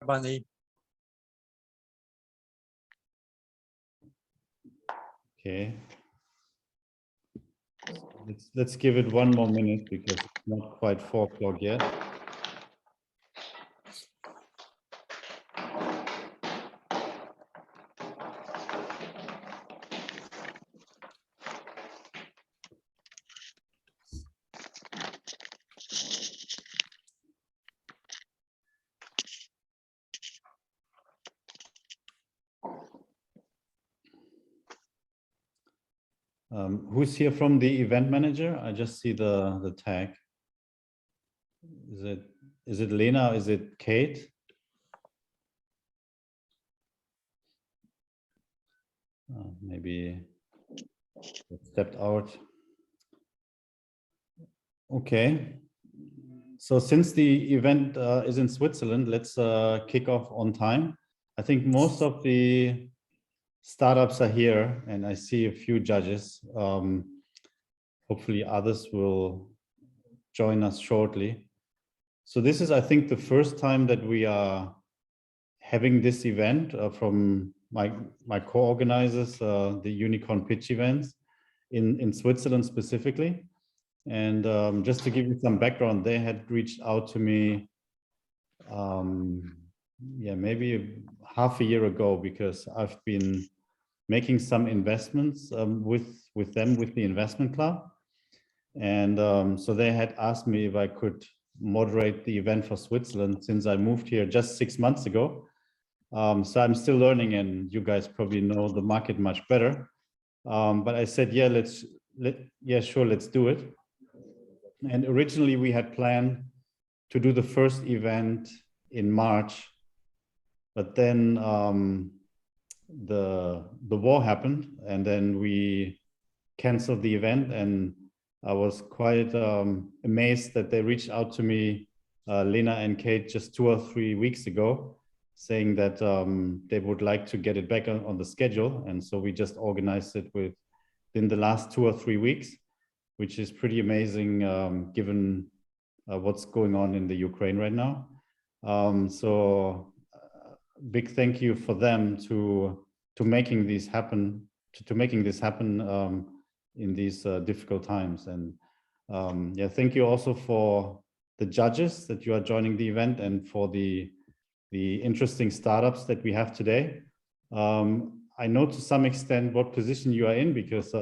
Bunny. Okay. Let's give it one more minute because it's not quite 4 o'clock yet. Who's here from the event manager? I just see the tag. Is it Lena? Is it Kate? Maybe stepped out. Okay. So since the event is in Switzerland, let's kick off on time. I think most of the startups are here and I see a few judges. Hopefully others will join us shortly. So this is, I think, the first time that we are having this event from my co-organizers, the Unicorn pitch events in Switzerland specifically. And just to give you some background, they had reached out to me, yeah, maybe half a year ago, because I've been making some investments with them, with the investment club. And so they had asked me if I could moderate the event for Switzerland since I moved here just 6 months ago. So I'm still learning, and you guys probably know the market much better. But I said, yeah, yeah, sure, let's do it. And originally we had planned to do the first event in March, but then the war happened, and then we canceled the event. And I was quite amazed that they reached out to me, Lena and Kate, just 2 or 3 weeks ago, saying that they would like to get it back on the schedule. And so we just organized it within the last 2 or 3 weeks, which is pretty amazing given what's going on in the Ukraine right now. So big thank you for them to making this happen, to making this happen in these difficult times. And yeah, thank you also for the judges that you are joining the event and for the interesting startups that we have today. I know to some extent what position you are in, because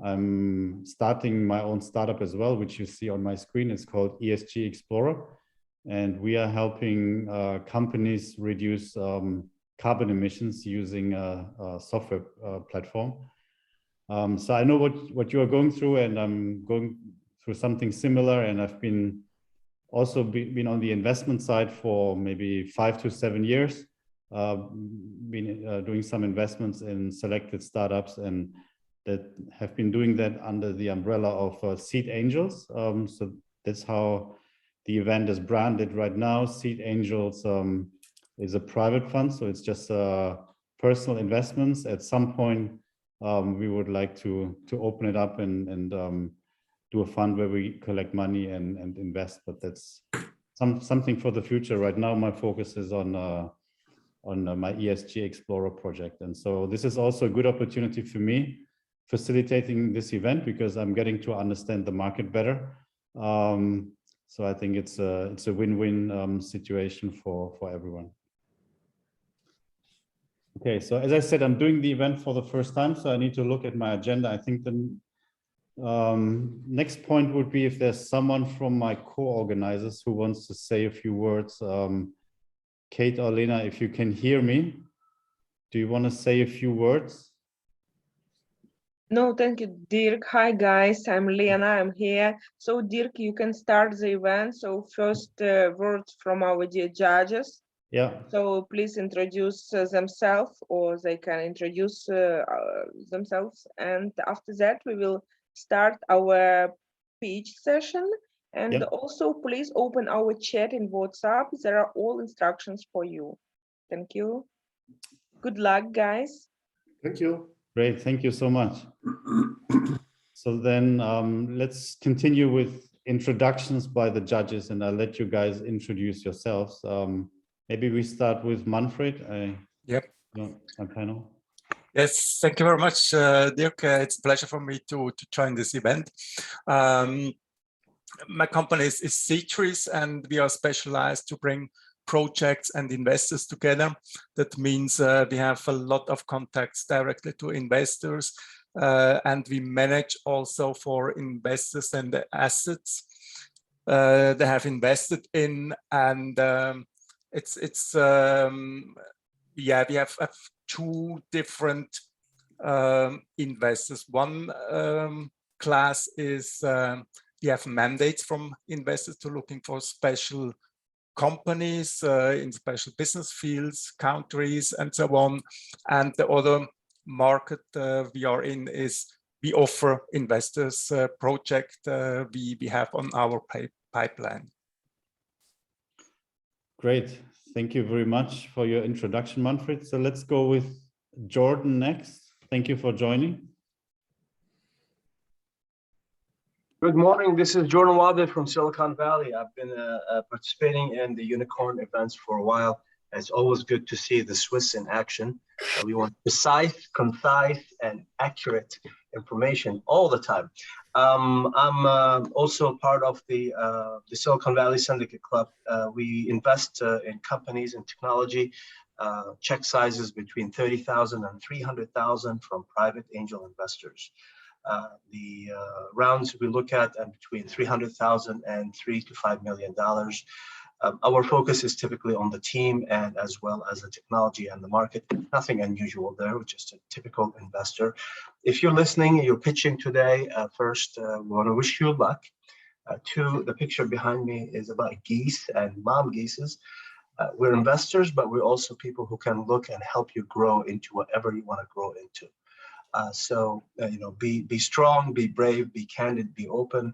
I'm starting my own startup as well, which you see on my screen. It's called ESG Explorer. And we are helping companies reduce carbon emissions using a software platform. So I know what you are going through, and I'm going through something similar. And I've been also been on the investment side for maybe 5 to 7 years, been doing some investments in selected startups, and that have been doing that under the umbrella of Seed Angels. So that's how the event is branded right now. Seed Angels is a private fund, so it's just personal investments. At some point, we would like to open it up and do a fund where we collect money and invest, but that's something for the future. Right now, my focus is on my ESG Explorer project. And so this is also a good opportunity for me, facilitating this event, because I'm getting to understand the market better. So I think it's a win-win situation for everyone. Okay, so as I said, I'm doing the event for the first time, so I need to look at my agenda. I think the next point would be if there's someone from my co-organizers who wants to say a few words. Kate or Lena, if you can hear me, do you want to say a few words? No, thank you, Dirk. Hi, guys. I'm Lena. I'm here. So, Dirk, you can start the event. So, first words from our dear judges. Yeah. So, please introduce themselves, or they can introduce themselves. And after that, we will start our pitch session. And also, please open our chat in WhatsApp. There are all instructions for you. Thank you. Good luck, guys. Thank you. Great, thank you so much. So then let's continue with introductions by the judges, and I'll let you guys introduce yourselves. maybe we start with Manfred. Yep. My panel. Yes, thank you very much, Dirk. It's a pleasure for me to join this event. My company is C-Trees, and we are specialized to bring projects and investors together. That means we have a lot of contacts directly to investors, and we manage also for investors and the assets they have invested in. And yeah, we have two different investors. One class is we have mandates from investors to looking for special companies in special business fields, countries, and so on. And the other market we are in is we offer investors project we have on our pipeline. Great. Thank you very much for your introduction, Manfred. So let's go with Jordan next. Thank you for joining. Good morning. This is Jordan Wadid from Silicon Valley. I've been participating in the Unicorn events for a while. It's always good to see the Swiss in action. We want precise, concise, and accurate information all the time. I'm also part of the Silicon Valley Syndicate Club. We invest in companies and technology, check sizes between 30,000 and 300,000 from private angel investors. The rounds we look at are between 300,000 and $3 to $5 million. Our focus is typically on the team and as well as the technology and the market. Nothing unusual there, just a typical investor. If you're listening, you're pitching today, first, we want to wish you luck. Two, the picture behind me is about geese and mom geeses. We're investors, but we're also people who can look and help you grow into whatever you want to grow into. Be strong, be brave, be candid, be open.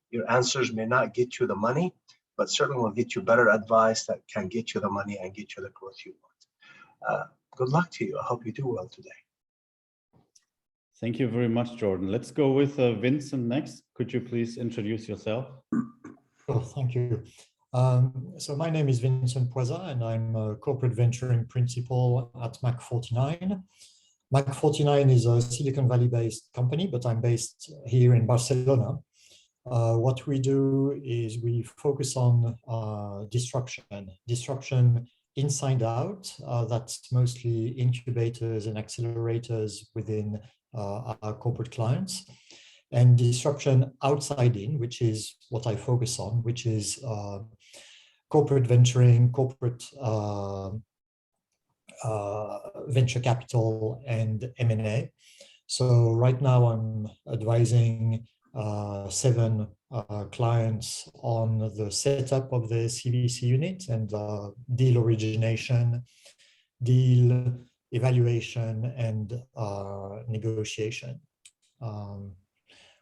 Your answers may not get you the money, but certainly will get you better advice that can get you the money and get you the growth you want. Good luck to you. I hope you do well today. Thank you very much, Jordan. Let's go with Vincent next. Could you please introduce yourself? Oh, thank you. So my name is Vincent Poiser, and I'm a corporate venturing principal at Mac49. Mac49 is a Silicon Valley-based company, but I'm based here in Barcelona. What we do is we focus on disruption inside out. That's mostly incubators and accelerators within our corporate clients, and disruption outside in, which is what I focus on, which is corporate venturing, corporate venture capital, and M&A. So right now I'm advising 7 clients on the setup of the CVC unit and deal origination, deal evaluation, and negotiation.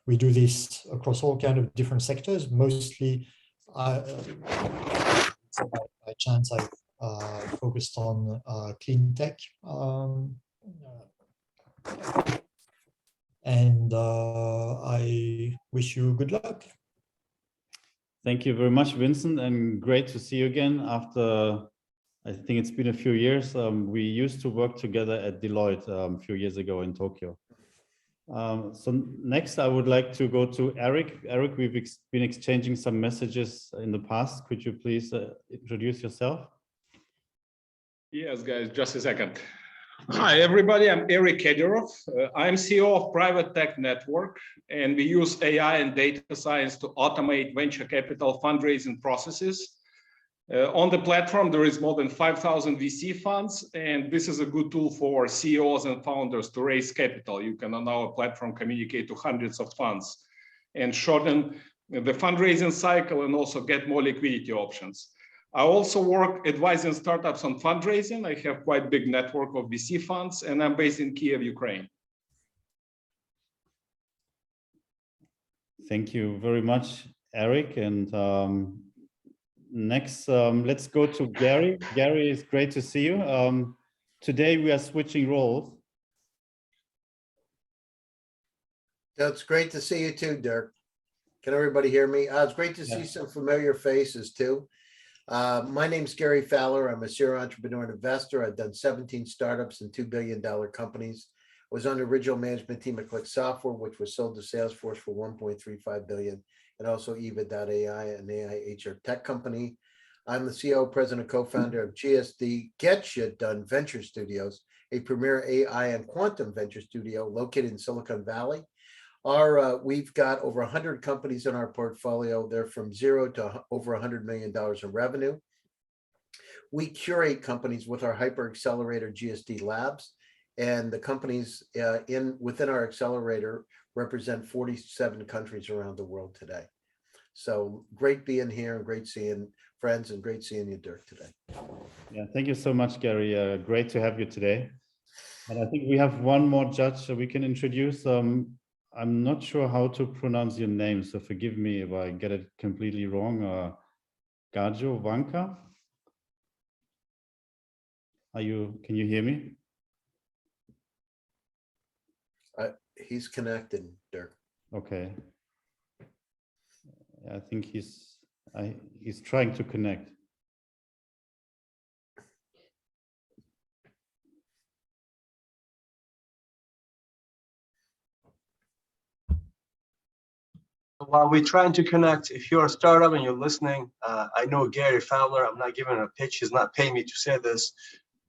We do this across all kinds of different sectors. Mostly, by chance, I've focused on clean tech. And I wish you good luck. Thank you very much, Vincent, and great to see you again after, I think it's been a few years. We used to work together at Deloitte a few years ago in Tokyo. So next I would like to go to Eric. Eric, we've been exchanging some messages in the past. Could you please introduce yourself? Yes, guys, just a second. Hi, everybody. I'm Eric Kedderoff. I'm CEO of Private Tech Network, and we use AI and data science to automate venture capital fundraising processes. On the platform, there is more than 5,000 VC funds, and this is a good tool for CEOs and founders to raise capital. You can on our platform communicate to hundreds of funds and shorten the fundraising cycle and also get more liquidity options. I also work advising startups on fundraising. I have quite a big network of VC funds, and I'm based in Kiev, Ukraine. Thank you very much, Eric. And next, let's go to Gary. Gary, it's great to see you. Today we are switching roles. It's great to see you too, Dirk. Can everybody hear me? It's great to see some familiar faces too. My name's Gary Fowler. I'm a serial entrepreneur and investor. I've done 17 startups and $2 billion companies. I was on the original management team at Click Software, which was sold to Salesforce for $1.35 billion, and also Eva.ai, an AI HR tech company. I'm the CEO, president, co-founder of GSD Get Shit Done Venture Studios, a premier AI and quantum venture studio located in Silicon Valley. We've got over 100 companies in our portfolio. They're from 0 to over $100 million in revenue. We curate companies with our hyper accelerator GSD Labs, and the companies within our accelerator represent 47 countries around the world today. So great being here and great seeing friends and great seeing you, Dirk, today. Yeah, thank you so much, Gary. Great to have you today. And I think we have one more judge so we can introduce. I'm not sure how to pronounce your name, so forgive me if I get it completely wrong. Gajo Vanka? Can you hear me? He's connected, Dirk. Okay. I think he's trying to connect. While we're trying to connect, if you're a startup and you're listening, I know Gary Fowler. I'm not giving a pitch. He's not paying me to say this,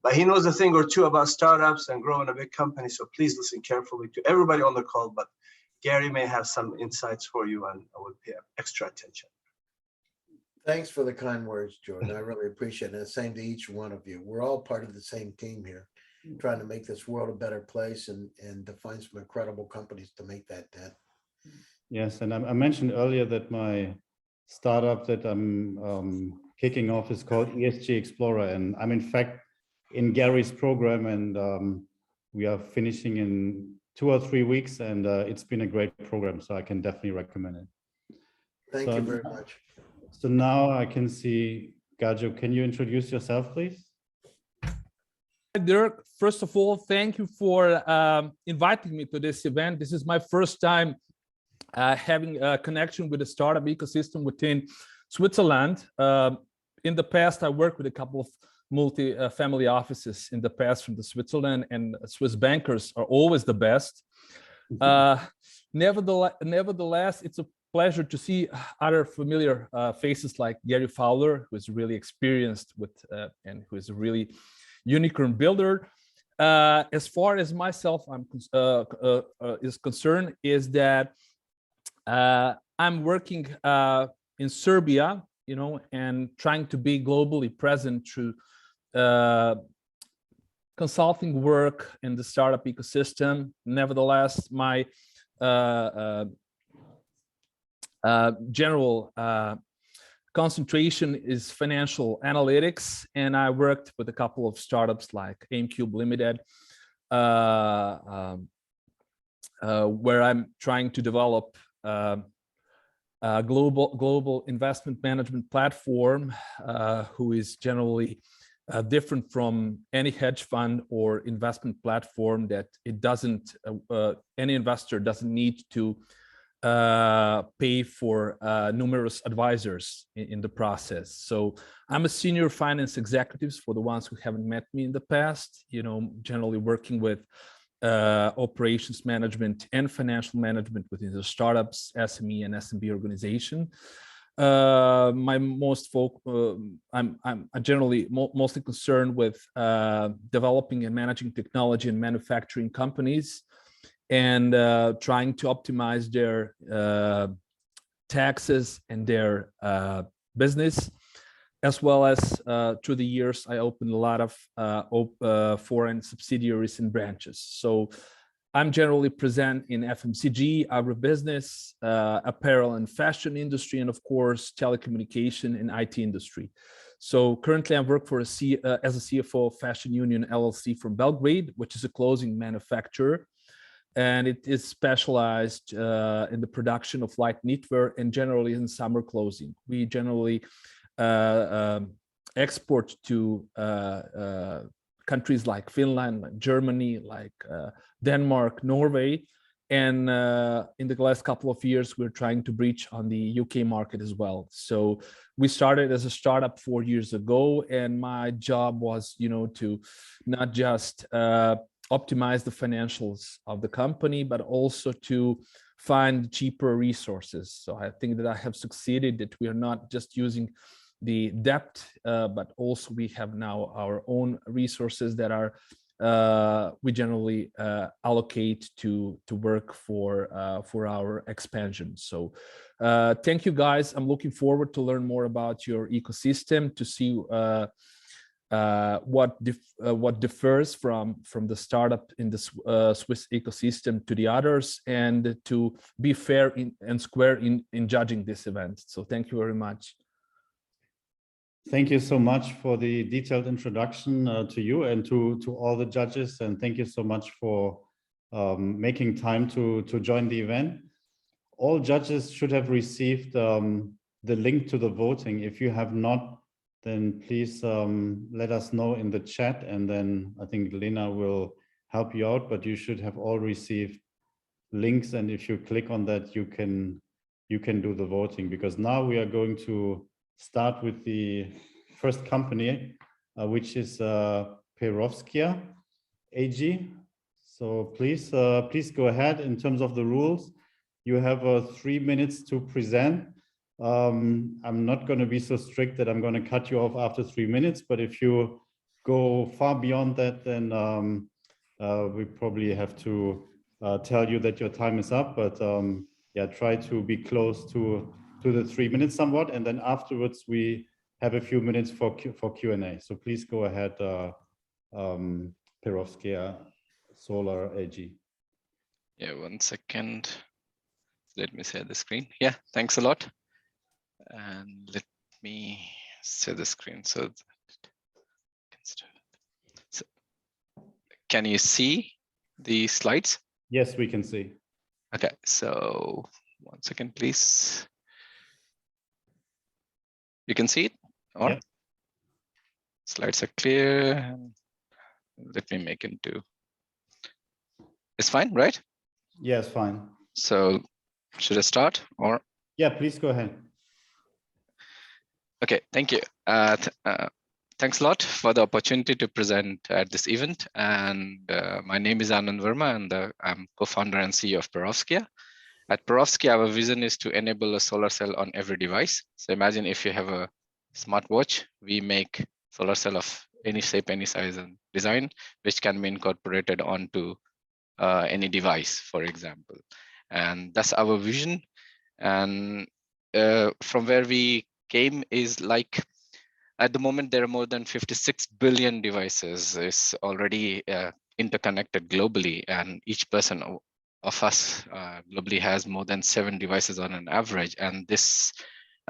but he knows a thing or two about startups and growing a big company. So please listen carefully to everybody on the call, but Gary may have some insights for you, and I will pay extra attention. Thanks for the kind words, Jordan. I really appreciate it. And the same to each one of you. We're all part of the same team here, trying to make this world a better place and to find some incredible companies to make that dent. Yes, and I mentioned earlier that my startup that I'm kicking off is called ESG Explorer, and I'm in fact in Gary's program, and we are finishing in 2 or 3 weeks, and it's been a great program, so I can definitely recommend it. Thank you very much. So now I can see Gajo. Can you introduce yourself, please? Hi, Dirk. First of all, thank you for inviting me to this event. This is my first time having a connection with the startup ecosystem within Switzerland. In the past, I worked with a couple of multi-family offices in the past from Switzerland, and Swiss bankers are always the best. Nevertheless, it's a pleasure to see other familiar faces like Gary Fowler, who is really experienced with and who is a really unicorn builder. As far as myself is concerned, is that I'm working in Serbia, and trying to be globally present through consulting work in the startup ecosystem. Nevertheless, my general concentration is financial analytics, and I worked with a couple of startups like AimCube Limited, where I'm trying to develop a global investment management platform, who is generally different from any hedge fund or investment platform, that it doesn't any investor doesn't need to pay for numerous advisors in the process. So I'm a senior finance executive for the ones who haven't met me in the past, generally working with operations management and financial management within the startups, SME and SMB organization. I'm generally mostly concerned with developing and managing technology and manufacturing companies, and trying to optimize their taxes and their business, as well as through the years, I opened a lot of foreign subsidiaries and branches. So I'm generally present in FMCG, agribusiness, apparel and fashion industry, and of course, telecommunication and IT industry. So currently I work for as a CFO of Fashion Union LLC from Belgrade, which is a clothing manufacturer. And it is specialized in the production of light knitwear and generally in summer clothing. We generally export to countries like Finland, like Germany, like Denmark, Norway, And in the last couple of years, we're trying to breach on the UK market as well. So we started as a startup 4 years ago, and my job was, to not just optimize the financials of the company, but also to find cheaper resources. So I think that I have succeeded, that we are not just using the debt, but also we have now our own resources that are we generally allocate to work for our expansion. So thank you guys. I'm looking forward to learn more about your ecosystem, to see what differs from the startup in the Swiss ecosystem to the others, and to be fair and square in judging this event. So thank you very much. Thank you so much for the detailed introduction to you and to all the judges, and thank you so much for making time to join the event. All judges should have received the link to the voting. If you have not, then please let us know in the chat, and then I think Lena will help you out, but you should have all received links, and if you click on that, you can do the voting, because now we are going to start with the first company, which is Perovskia AG. So please go ahead. In terms of the rules, you have 3 minutes to present. I'm not going to be so strict that I'm going to cut you off after 3 minutes, but if you go far beyond that, then we probably have to tell you that your time is up. But yeah, try to be close to the 3 minutes somewhat, and then afterwards we have a few minutes for Q&A. So please go ahead, Perovskia Solar AG. Yeah, 1 second. Let me share the screen. Yeah, thanks a lot. And let me share the screen so can you see the slides? Yes, we can see. Okay, so 1 second, please. You can see it? Or yeah. Slides are clear. Let me make into. It's fine, right? Yeah, it's fine. So should I start or? Yeah, please go ahead. Okay, thank you. Thanks a lot for the opportunity to present at this event. And my name is Anand Verma, and I'm co-founder and CEO of Perovskia. At Perovskia, our vision is to enable a solar cell on every device. So imagine if you have a smartwatch, we make solar cell of any shape, any size and design, which can be incorporated onto any device, for example. And that's our vision. And from where we came is like, at the moment, there are more than 56 billion devices is already interconnected globally, and each person of us globally has more than 7 devices on an average. And this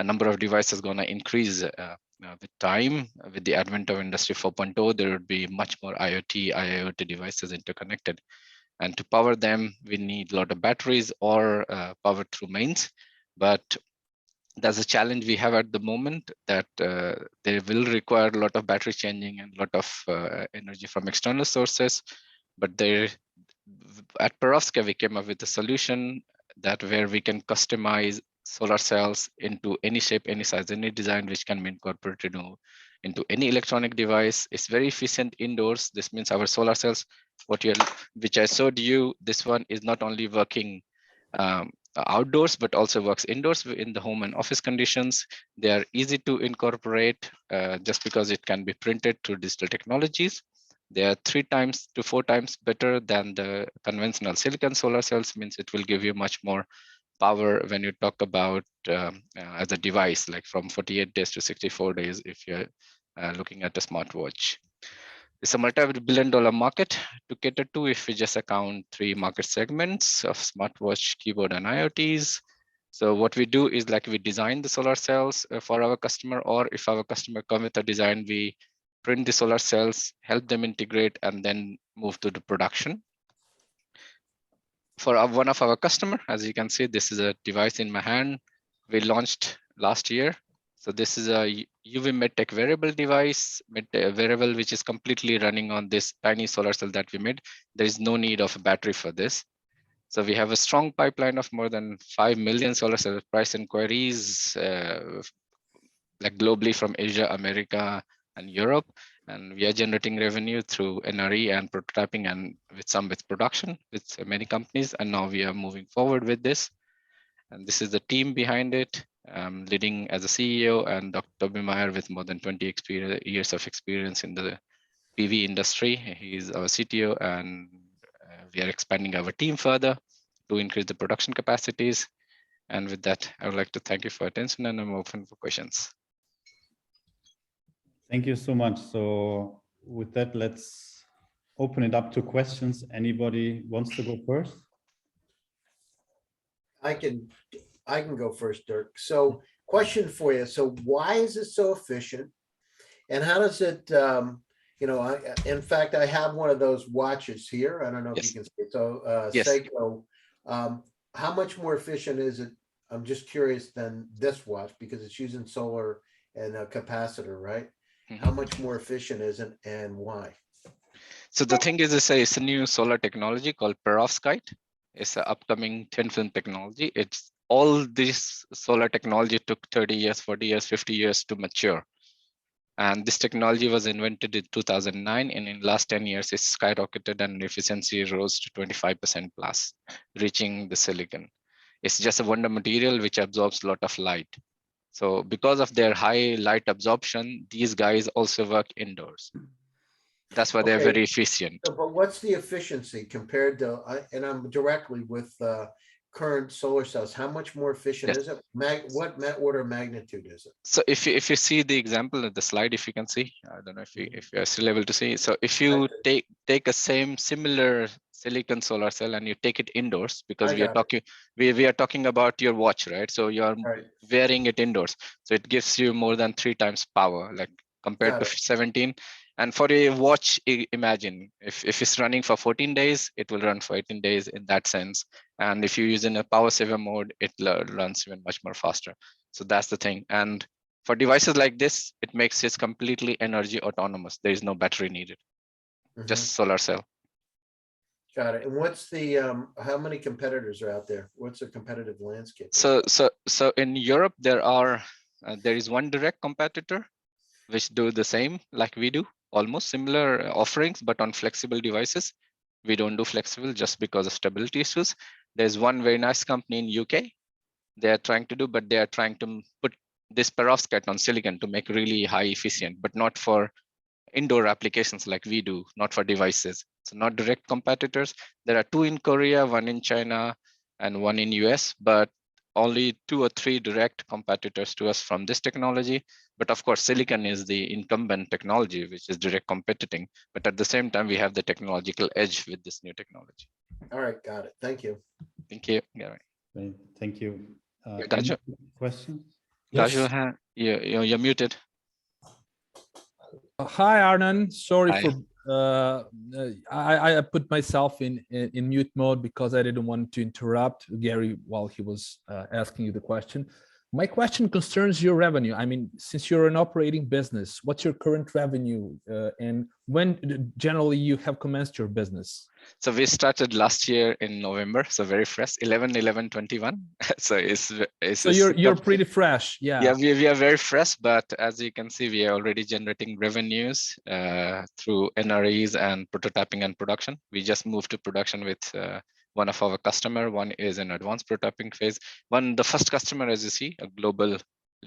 number of devices is going to increase with time. With the advent of Industry 4.0, there would be much more IoT, IIoT devices interconnected. And to power them, we need a lot of batteries or power through mains. But that's a challenge we have at the moment, that they will require a lot of battery changing and a lot of energy from external sources. But at Perovskia, we came up with a solution that where we can customize solar cells into any shape, any size, any design, which can be incorporated into any electronic device. It's very efficient indoors. This means our solar cells, which I showed you, this one is not only working outdoors, but also works indoors in the home and office conditions. They are easy to incorporate just because it can be printed through digital technologies. They are 3 times to 4 times better than the conventional silicon solar cells, means it will give you much more power when you talk about as a device, like from 48 days to 64 days, if you're looking at a smartwatch. It's a multi-billion-dollar market to cater to if we just account 3 market segments of smartwatch, keyboard, and IoTs. So what we do is like we design the solar cells for our customer, or if our customer come with a design, we print the solar cells, help them integrate, and then move to the production. For one of our customer, as you can see, this is a device in my hand. We launched last year. So this is a UV MedTech wearable device, wearable which is completely running on this tiny solar cell that we made. There is no need of a battery for this. So we have a strong pipeline of more than 5 million solar cell price inquiries, like globally from Asia, America, and Europe. And we are generating revenue through NRE and prototyping, and with production with many companies. And now we are moving forward with this. And this is the team behind it, leading as a CEO, and Dr. Toby Meyer with more than 20 years of experience in the PV industry. He's our CTO, and we are expanding our team further to increase the production capacities. And with that, I would like to thank you for attention, and I'm open for questions. Thank you so much. So with that, let's open it up to questions. Anybody wants to go first? I can go first, Dirk. So question for you. So why is it so efficient? And how does it, you know, in fact, I have one of those watches here. I don't know if you can see it. So Seiko, how much more efficient is it? I'm just curious than this watch, because it's using solar and a capacitor, right? How much more efficient is it, and why? So the thing is, it's a new solar technology called perovskite. It's an upcoming thin film technology. It's all this solar technology took 30 years, 40 years, 50 years to mature. And this technology was invented in 2009, and in the last 10 years, it's skyrocketed and efficiency rose to 25% plus, reaching the silicon. It's just a wonder material which absorbs a lot of light. So because of their high light absorption, these guys also work indoors. That's why they're very efficient. So, but what's the efficiency compared to, and I'm directly with current solar cells, how much more efficient is it? What order of magnitude is it? So if you see the example of the slide, if you can see, I don't know if you are still able to see. So if you take a similar silicon solar cell and you take it indoors, because we are talking about your watch, right? So you're wearing it indoors. So it gives you more than 3 times power, like compared to 17. And for a watch, imagine if it's running for 14 days, it will run for 18 days in that sense. And if you use in a power saver mode, it runs even much more faster. So that's the thing. And for devices like this, it makes it completely energy autonomous. There is no battery needed, just solar cell. Got it. And what's the, how many competitors are out there? What's the competitive landscape? So in Europe, there is one direct competitor which do the same like we do, almost similar offerings, but on flexible devices. We don't do flexible just because of stability issues. There's one very nice company in UK. They are trying to do, but they are trying to put this perovskite on silicon to make really high efficient, but not for indoor applications like we do, not for devices. So not direct competitors. There are 2 in Korea, 1 in China, and 1 in US, but only 2 or 3 direct competitors to us from this technology. But of course, silicon is the incumbent technology, which is direct competing. But at the same time, we have the technological edge with this new technology. All right, got it. Thank you. Thank you, Gary. Thank you. Daju, questions? Yes. Daju, you're muted. Hi, Arnon. Sorry Hi. for I put myself in mute mode because I didn't want to interrupt Gary while he was asking you the question. My question concerns your revenue. I mean, since you're an operating business, what's your current revenue and when generally you have commenced your business? So we started last year in November, so very fresh, 11/11/21. So so you're pretty fresh, yeah. Yeah, we are very fresh, but as you can see, we are already generating revenues through NREs and prototyping and production. We just moved to production with one of our customer. One is in advanced prototyping phase. The first customer, as you see, a global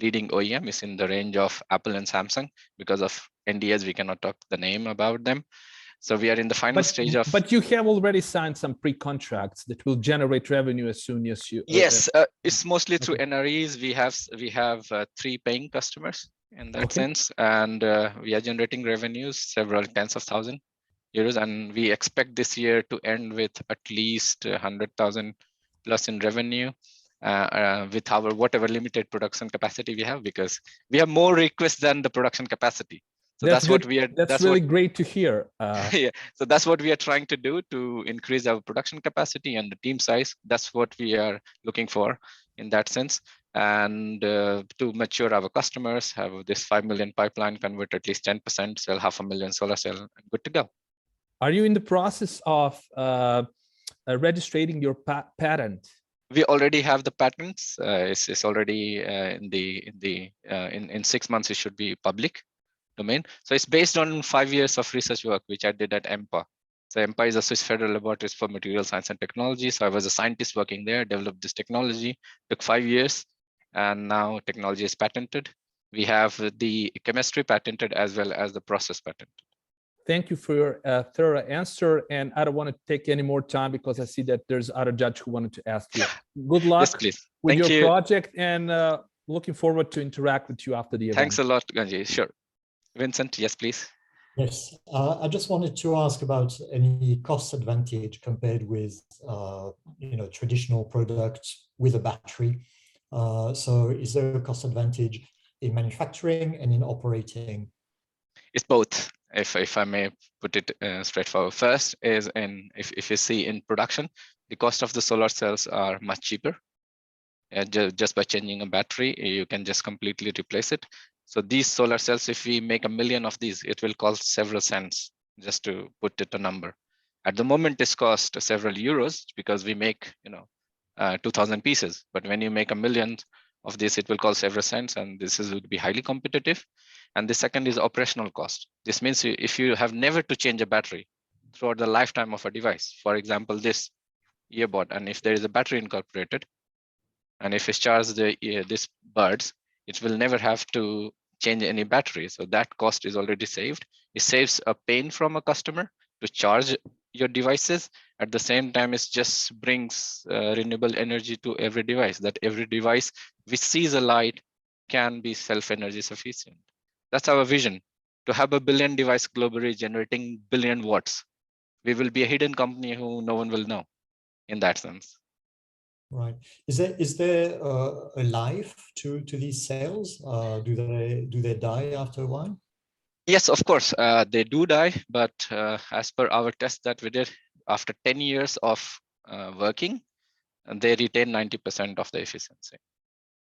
leading OEM, is in the range of Apple and Samsung. Because of NDAs, we cannot talk the name about them. So we are in the final stage of. But you have already signed some pre-contracts that will generate revenue as soon as you. Yes, it's mostly through NREs. We have 3 paying customers in that sense, and we are generating revenues, several tens of thousands euros, and we expect this year to end with at least 100,000 plus in revenue with our whatever limited production capacity we have, because we have more requests than the production capacity. So that's what we are. That's really great to hear. Yeah. So that's what we are trying to do to increase our production capacity and the team size. That's what we are looking for in that sense. And to mature our customers, have this 5 million pipeline, convert at least 10%, sell 500,000 solar cell, and good to go. Are you in the process of registering your patent? We already have the patents. It's already in 6 months it should be public domain. So it's based on 5 years of research work which I did at EMPA. So EMPA is a Swiss Federal Laboratories for Material Science and Technology. So I was a scientist working there, developed this technology, took 5 years, and now technology is patented. We have the chemistry patented as well as the process patented. Thank you for your thorough answer. And I don't want to take any more time because I see that there's other judge who wanted to ask you. Good luck Yes, please. with Thank your you. project, and looking forward to interact with you after the event. Thanks a lot, Ganji. Sure. Vincent, yes, please. Yes, I just wanted to ask about any cost advantage compared with traditional products with a battery. So is there a cost advantage in manufacturing and in operating? It's both, if I may put it straightforward. First is if you see in production, the cost of the solar cells are much cheaper. Just by changing a battery, you can just completely replace it. So these solar cells, if we make 1 million of these, it will cost several cents, just to put it a number. At the moment, this cost several euros because we make 2,000 pieces. But when you make 1 million of this, it will cost several cents, and would be highly competitive. And the second is operational cost. This means if you have never to change a battery throughout the lifetime of a device, for example, this earbud, and if there is a battery incorporated, and if it's charged this buds, it will never have to change any battery. So that cost is already saved. It saves a pain from a customer to charge your devices. At the same time, it just brings renewable energy to every device, that every device which sees a light can be self-energy sufficient. That's our vision, to have 1 billion device globally generating billion watts. We will be a hidden company who no one will know in that sense. Right. Is there a life to these cells? Do they die after a while? Yes, of course, they do die, but as per our test that we did, after 10 years of working, they retain 90% of the efficiency.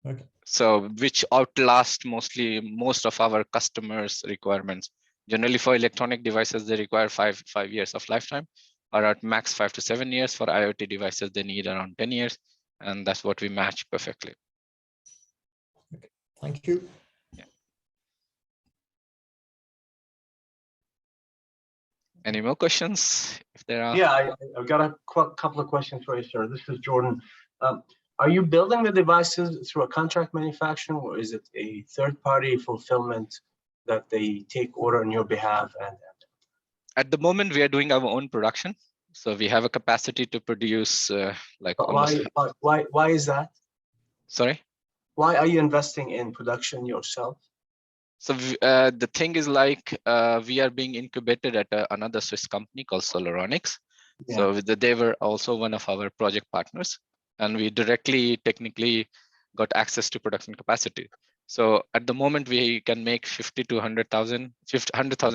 Okay. So which outlast most of our customers' requirements. Generally for electronic devices, they require five years of lifetime, or at max 5 to 7 years. For IoT devices, they need around 10 years. And that's what we match perfectly. Okay. Thank you. Yeah. Any more questions? If there are. Yeah, I've got a couple of questions for you, sir. This is Jordan. Are you building the devices through a contract manufacturing, or is it a third-party fulfillment that they take order on your behalf? And at the moment, we are doing our own production, so we have a capacity to produce why is that? Sorry. Why are you investing in production yourself? So the thing is, we are being incubated at another Swiss company called Solaronics. Yeah. So they were also one of our project partners, and we directly technically got access to production capacity. So at the moment we can make 50 to 100,000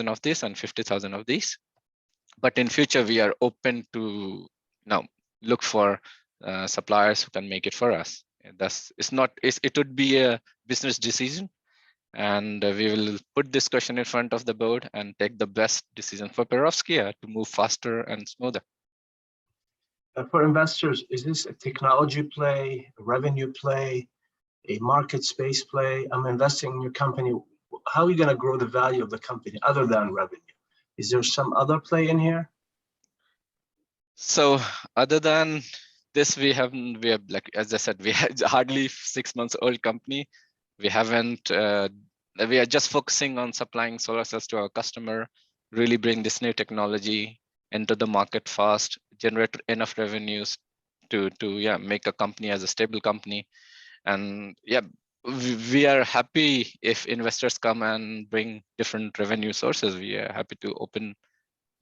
of this and 50,000 of these. But in future we are open to now look for suppliers who can make it for us. It would be a business decision, and we will put this question in front of the board and take the best decision for Perovskaya to move faster and smoother. For investors, is this a technology play, a revenue play, a market space play? I'm investing in your company. How are you going to grow the value of the company other than revenue? Is there some other play in here? So other than this, we have like, as I said, we had hardly 6 months old company. We haven't, we are just focusing on supplying solar cells to our customer, really bring this new technology into the market fast, generate enough revenues to make a company as a stable company. And yeah, we are happy if investors come and bring different revenue sources. We are happy to open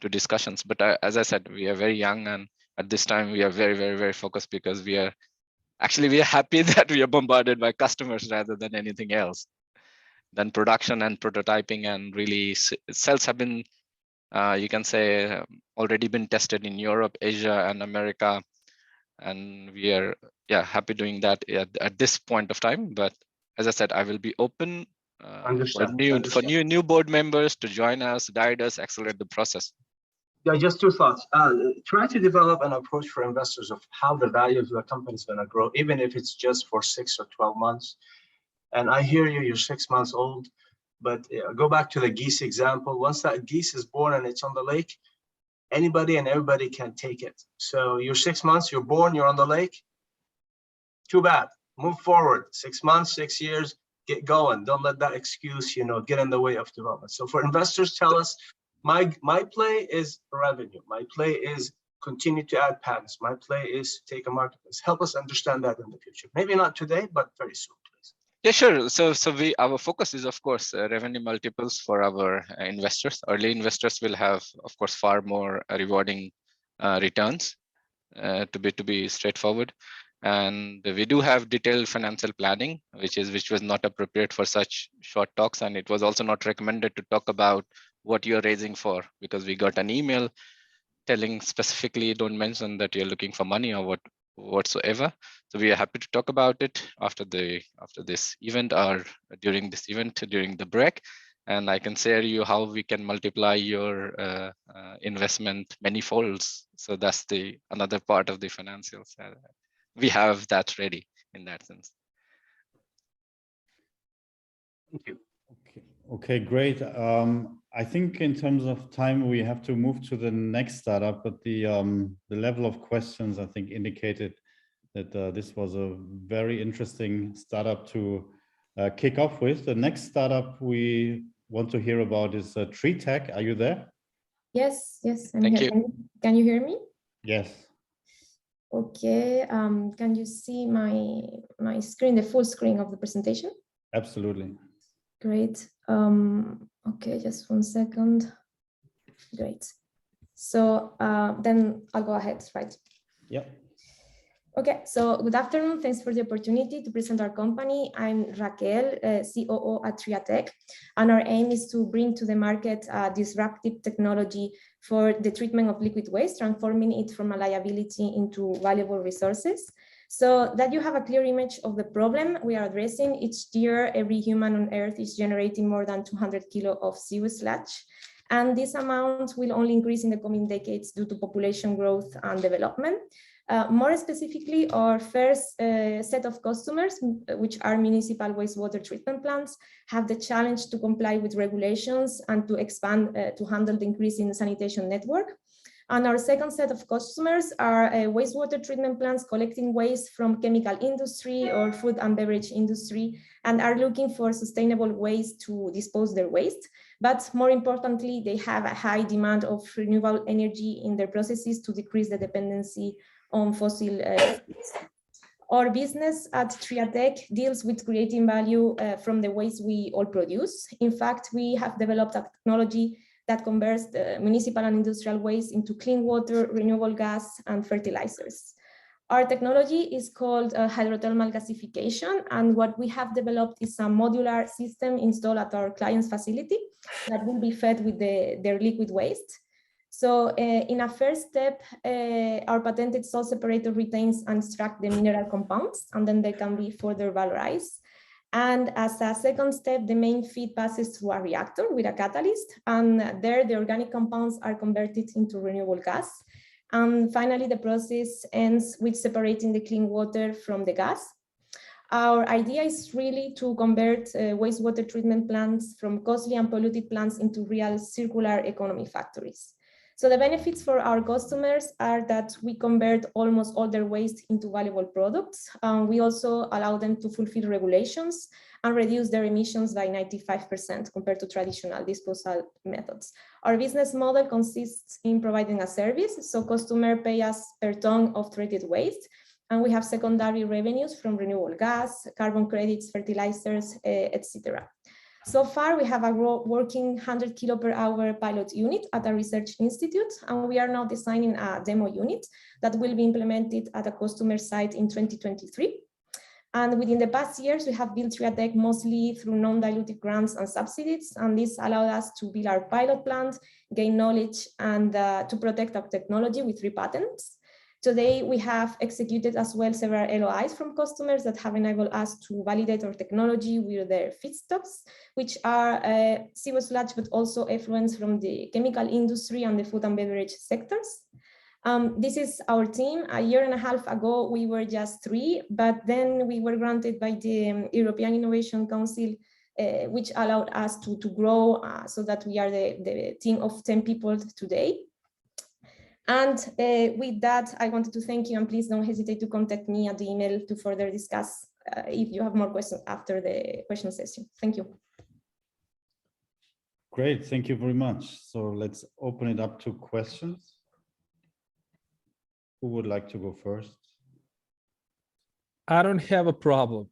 to discussions. But as I said, we are very young, and at this time we are very, very, very focused because we are happy that we are bombarded by customers rather than anything else. Then production and prototyping, and really cells have been, you can say, already been tested in Europe, Asia, and America. And we are happy doing that at this point of time. But as I said, I will be open for new board members to join us, guide us, accelerate the process. Yeah, just two thoughts. Try to develop an approach for investors of how the value of the company is going to grow, even if it's just for 6 or 12 months. And I hear you, you're 6 months old, but go back to the geese example. Once that geese is born and it's on the lake, anybody and everybody can take it. So you're 6 months, you're born, you're on the lake. Too bad. Move forward. 6 months, 6 years, get going. Don't let that excuse, get in the way of development. So for investors, tell us, my play is revenue. My play is continue to add patents. My play is take a marketplace. Help us understand that in the future. Maybe not today, but very soon, please. Yeah, sure. So our focus is, of course, revenue multiples for our investors. Early investors will have, of course, far more rewarding returns, to be straightforward. And we do have detailed financial planning, which was not appropriate for such short talks, and it was also not recommended to talk about what you're raising for, because we got an email telling specifically don't mention that you're looking for money or whatsoever. So we are happy to talk about it after this event or during this event, during the break, and I can share you how we can multiply your investment many folds. So that's another part of the financials. We have that ready in that sense. Thank you. Okay, great. I think in terms of time, we have to move to the next startup, but the level of questions, I think, indicated that this was a very interesting startup to kick off with. The next startup we want to hear about is Treetech. Are you there? Yes, I'm Thank here. you. Can you hear me? Yes. Okay, can you see my screen, the full screen of the presentation? Absolutely. Great. Okay, just 1 second. Great. So then I'll go ahead, right? Yeah. Okay, so good afternoon. Thanks for the opportunity to present our company. I'm Raquel, COO at Treetech, and our aim is to bring to the market disruptive technology for the treatment of liquid waste, transforming it from a liability into valuable resources. So that you have a clear image of the problem we are addressing, each year, every human on Earth is generating more than 200 kilos of sewage sludge. And this amount will only increase in the coming decades due to population growth and development. More specifically, our first set of customers, which are municipal wastewater treatment plants, have the challenge to comply with regulations and to expand to handle the increase in the sanitation network. And our second set of customers are wastewater treatment plants collecting waste from chemical industry or food and beverage industry and are looking for sustainable ways to dispose their waste. But more importantly, they have a high demand of renewable energy in their processes to decrease the dependency on fossil fuels. Our business at Treetech deals with creating value from the waste we all produce. In fact, we have developed a technology that converts the municipal and industrial waste into clean water, renewable gas, and fertilizers. Our technology is called Hydrothermal Gasification, and what we have developed is a modular system installed at our client's facility that will be fed with their liquid waste. So in a first step, our patented salt separator retains and extracts the mineral compounds, and then they can be further valorized. And as a second step, the main feed passes through a reactor with a catalyst, and there the organic compounds are converted into renewable gas. And finally, the process ends with separating the clean water from the gas. Our idea is really to convert wastewater treatment plants from costly and polluted plants into real circular economy factories. So the benefits for our customers are that we convert almost all their waste into valuable products. We also allow them to fulfill regulations and reduce their emissions by 95% compared to traditional disposal methods. Our business model consists in providing a service, so customers pay us per ton of treated waste, and we have secondary revenues from renewable gas, carbon credits, fertilizers, etc. So far, we have a working 100 kilo per hour pilot unit at a research institute, and we are now designing a demo unit that will be implemented at a customer site in 2023. And within the past years, we have built Treetech mostly through non-dilutive grants and subsidies, and this allowed us to build our pilot plant, gain knowledge, and to protect our technology with 3 patents. Today, we have executed as well several LOIs from customers that have enabled us to validate our technology with their feedstocks, which are sewage sludge, but also effluents from the chemical industry and the food and beverage sectors. This is our team. A year and a half ago, we were just 3, but then we were granted by the European Innovation Council, which allowed us to grow so that we are the team of 10 people today. And with that, I wanted to thank you, and please don't hesitate to contact me at the email to further discuss if you have more questions after the question session. Thank you. Great, thank you very much. So let's open it up to questions. Who would like to go first? I don't have a problem.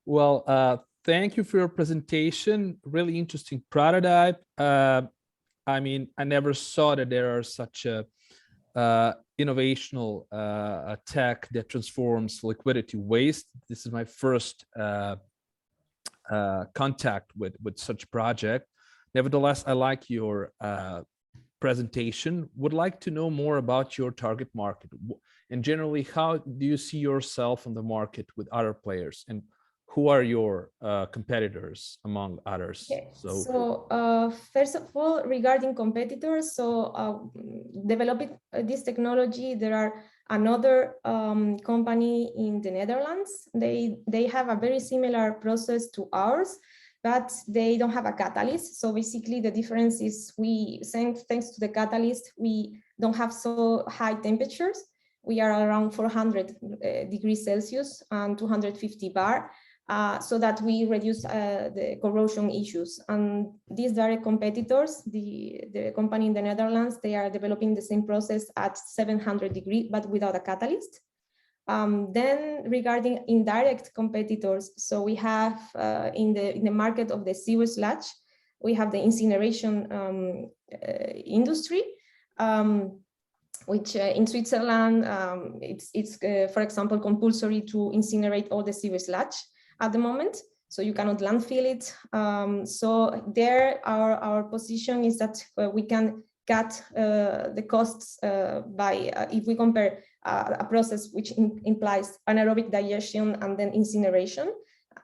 Well, thank you for your presentation. Really interesting prototype. I mean, I never saw that there are such a innovational tech that transforms liquidity waste. This is my first contact with such project. Nevertheless, I like your presentation. Would like to know more about your target market, and generally, how do you see yourself on the market with other players, and who are your competitors among others? Okay. So first of all, regarding competitors, so developing this technology, there are another company in the Netherlands. They have a very similar process to ours, but they don't have a catalyst. So basically the difference is thanks to the catalyst, we don't have so high temperatures. We are around 400 degrees Celsius and 250 bar. So that we reduce the corrosion issues. And these direct competitors, the company in the Netherlands, they are developing the same process at 700 degrees, but without a catalyst. Then regarding indirect competitors, so we have in the market of the sewage sludge, we have the incineration industry, which in Switzerland, it's for example, compulsory to incinerate all the sewage sludge at the moment, so you cannot landfill it. So there, our position is that we can cut the costs by if we compare a process which implies anaerobic digestion and then incineration.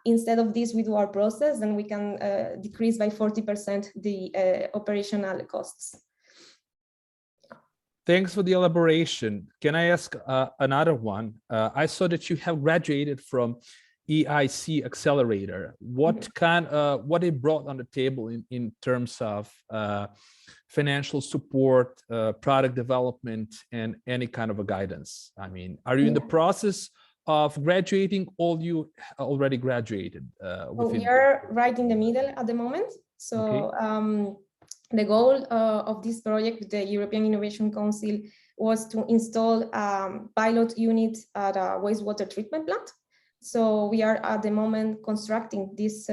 Instead of this, we do our process, then we can decrease by 40% the operational costs. Thanks for the elaboration. Can I ask another one? I saw that you have graduated from EIC Accelerator. What what it brought on the table in terms of financial support, product development, and any kind of a guidance? I mean, are you in the process of graduating, or you already graduated? We are right in the middle at the moment. So okay. The goal of this project with the European Innovation Council was to install a pilot unit at a wastewater treatment plant. So we are at the moment constructing this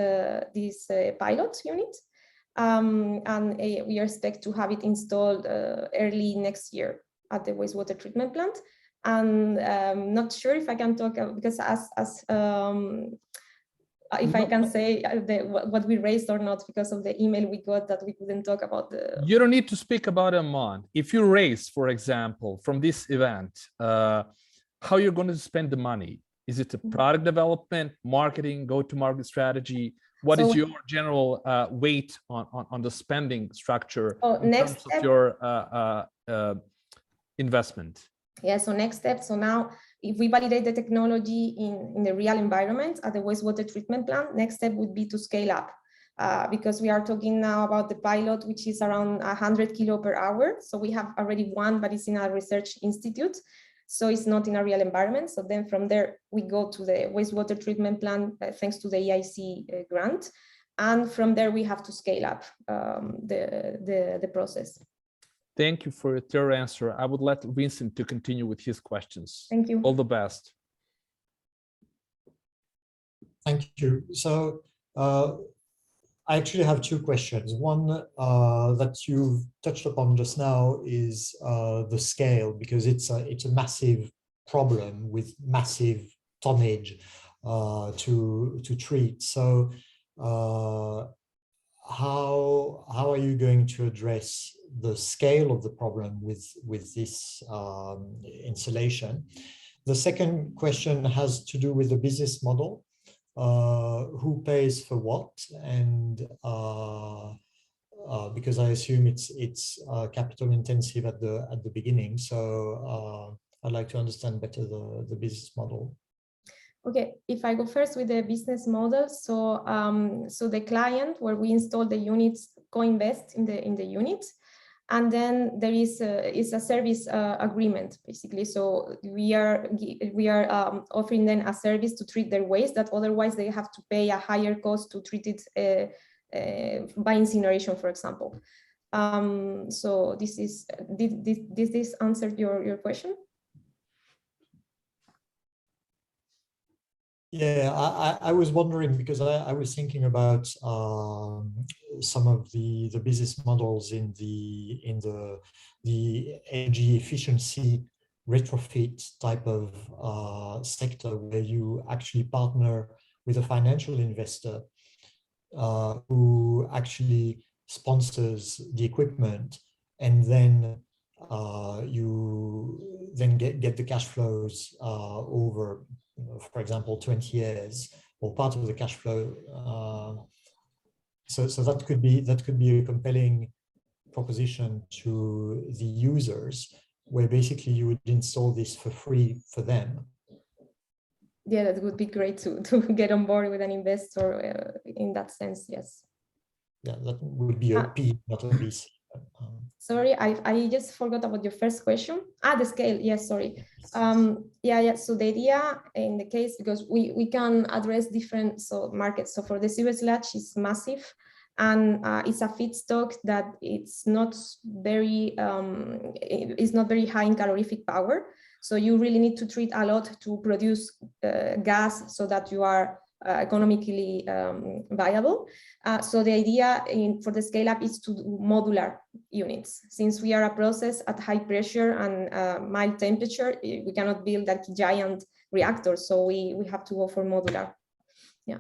pilot unit, and we expect to have it installed early next year at the wastewater treatment plant. And I'm not sure if I can talk because if I can say what we raised or not, because of the email we got that we couldn't talk about the. You don't need to speak about amount. If you raise, for example, from this event, how you're going to spend the money? Is it a product development, marketing, go-to-market strategy? What is your general weight on the spending structure in terms of your investment? Yeah, so next step. So now, if we validate the technology in the real environment at the wastewater treatment plant, next step would be to scale up. Because we are talking now about the pilot, which is around 100 kilo per hour. So we have already one, but it's in a research institute. So it's not in a real environment. So then from there, we go to the wastewater treatment plant, thanks to the EIC grant. And from there, we have to scale up the process. Thank you for your answer. I would let Vincent to continue with his questions. Thank you. All the best. Thank you. So I actually have two questions. One that you've touched upon just now is the scale, because it's a massive problem with massive tonnage to treat. So how are you going to address the scale of the problem with this installation? The second question has to do with the business model. Who pays for what? And because I assume it's capital intensive at the beginning. So I'd like to understand better the business model. Okay, if I go first with the business model, so so the client where we install the units co-invest in the units, and then there is a service agreement basically. So we are offering them a service to treat their waste that otherwise they have to pay a higher cost to treat it by incineration, for example. So did this answer your question? Yeah, I was wondering because I was thinking about some of the business models in the energy efficiency retrofit type of sector, where you actually partner with a financial investor who actually sponsors the equipment, and then you then get the cash flows over, for example, 20 years, or part of the cash flow. So that could be a compelling proposition to the users, where basically you would install this for free for them. Yeah, that would be great to get on board with an investor in that sense. Yes. Yeah, that would be a P, not a VC. Sorry, I just forgot about your first question. The scale. Yes, sorry. Yeah. So the idea in the case, because we can address different markets. So for the zero sludge is massive, and it's a feedstock that it's not very high in calorific power. So you really need to treat a lot to produce gas so that you are economically viable. So the idea for the scale up is to do modular units. Since we are a process at high pressure and mild temperature, we cannot build that giant reactor. So we have to go for modular. Yeah.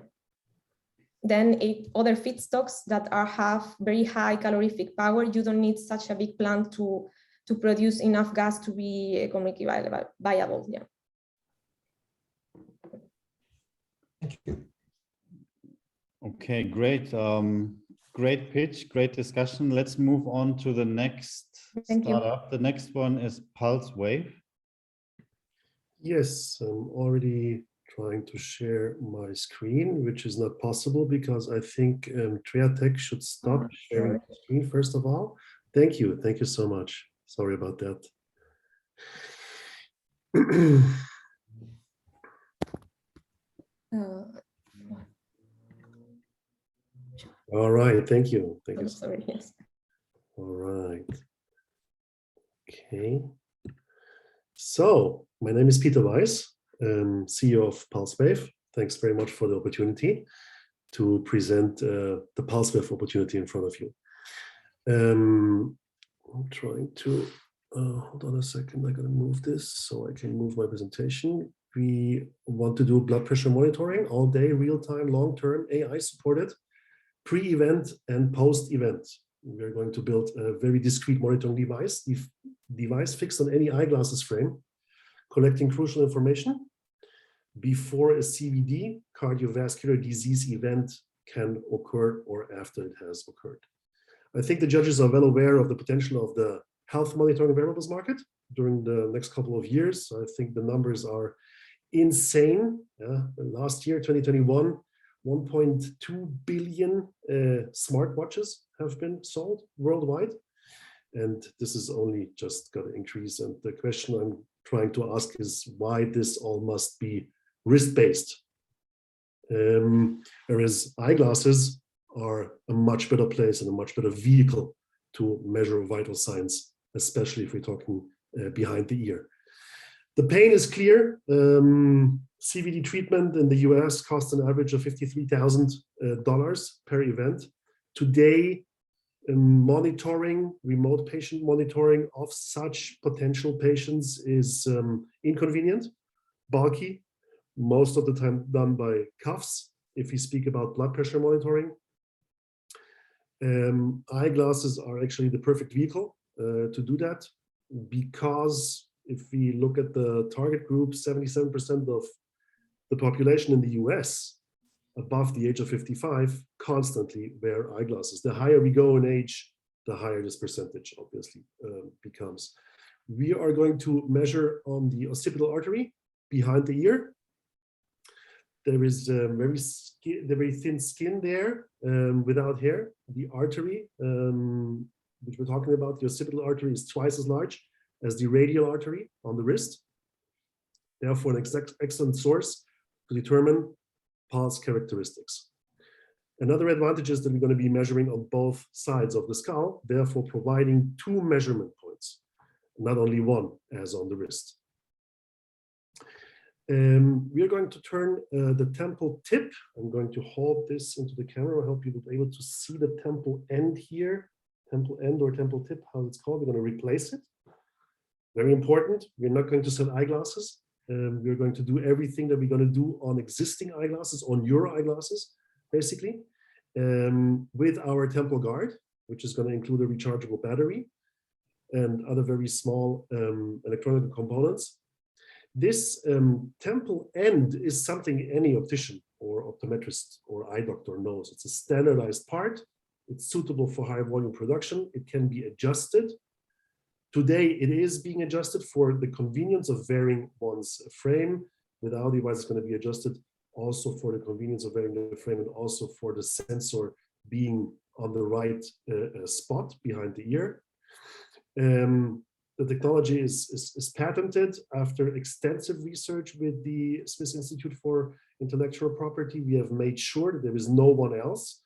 Then other feedstocks that have very high calorific power, you don't need such a big plant to produce enough gas to be economically viable. Yeah. Thank you. Okay, great. Great pitch, great discussion. Let's move on to the next startup. The next one is PulseWave. Yes, I'm already trying to share my screen, which is not possible because I think Treetech should stop sharing the screen first of all. Thank you so much. Sorry about that. All right, thank you. Thank you. Sorry, yes. All right. Okay. So my name is Peter Weiss, CEO of PulseWave. Thanks very much for the opportunity to present the PulseWave opportunity in front of you. I'm trying to, hold on a second, I gotta move this so I can move my presentation. We want to do blood pressure monitoring all day, real-time, long-term, AI supported, pre-event and post-event. We're going to build a very discrete monitoring device fixed on any eyeglasses frame, collecting crucial information before a CVD, cardiovascular disease event, can occur or after it has occurred. I think the judges are well aware of the potential of the health monitoring wearables market during the next couple of years. I think the numbers are insane. Last year, 2021, 1.2 billion smartwatches have been sold worldwide. And this is only just going to increase. And the question I'm trying to ask is why this all must be wrist-based. Whereas eyeglasses are a much better place and a much better vehicle to measure vital signs, especially if we're talking behind the ear. The pain is clear. CVD treatment in the US costs an average of $53,000 per event. Today, monitoring, remote patient monitoring of such potential patients is inconvenient, bulky, most of the time done by cuffs, if we speak about blood pressure monitoring. Eyeglasses are actually the perfect vehicle to do that, because if we look at the target group, 77% of the population in the US above the age of 55 constantly wear eyeglasses. The higher we go in age, the higher this percentage obviously becomes. We are going to measure on the occipital artery behind the ear. There is very thin skin there without hair. The artery, which we're talking about, the occipital artery, is twice as large as the radial artery on the wrist. Therefore, an excellent source to determine pulse characteristics. Another advantage is that we're going to be measuring on both sides of the skull, therefore providing two measurement points, not only one as on the wrist. We are going to turn the temple tip. I'm going to hold this into the camera. I hope you will be able to see the temple end here. Temple end or temple tip, how it's called. We're going to replace it. Very important. We're not going to sell eyeglasses. We're going to do everything that we're going to do on existing eyeglasses, on your eyeglasses, basically, with our temple guard, which is going to include a rechargeable battery and other very small electronic components. This temple end is something any optician or optometrist or eye doctor knows. It's a standardized part. It's suitable for high volume production. It can be adjusted. Today, it is being adjusted for the convenience of wearing one's frame. With our device, it's going to be adjusted also for the convenience of wearing the frame and also for the sensor being on the right spot behind the ear. The technology is patented after extensive research with the Swiss Institute for Intellectual Property. We have made sure that there is no one else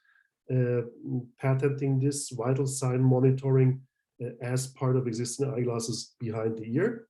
patenting this vital sign monitoring as part of existing eyeglasses behind the ear.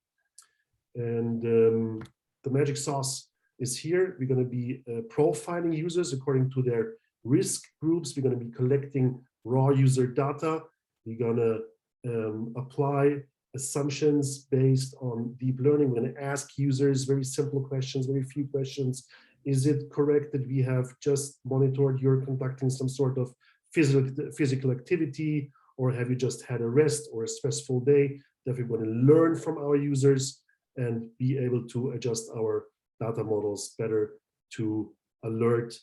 And the magic sauce is here. We're going to be profiling users according to their risk groups. We're going to be collecting raw user data. We're going to apply assumptions based on deep learning. We're going to ask users very simple questions, very few questions. Is it correct that we have just monitored you're conducting some sort of physical activity, or have you just had a rest or a stressful day? That we're going to learn from our users and be able to adjust our data models better to alert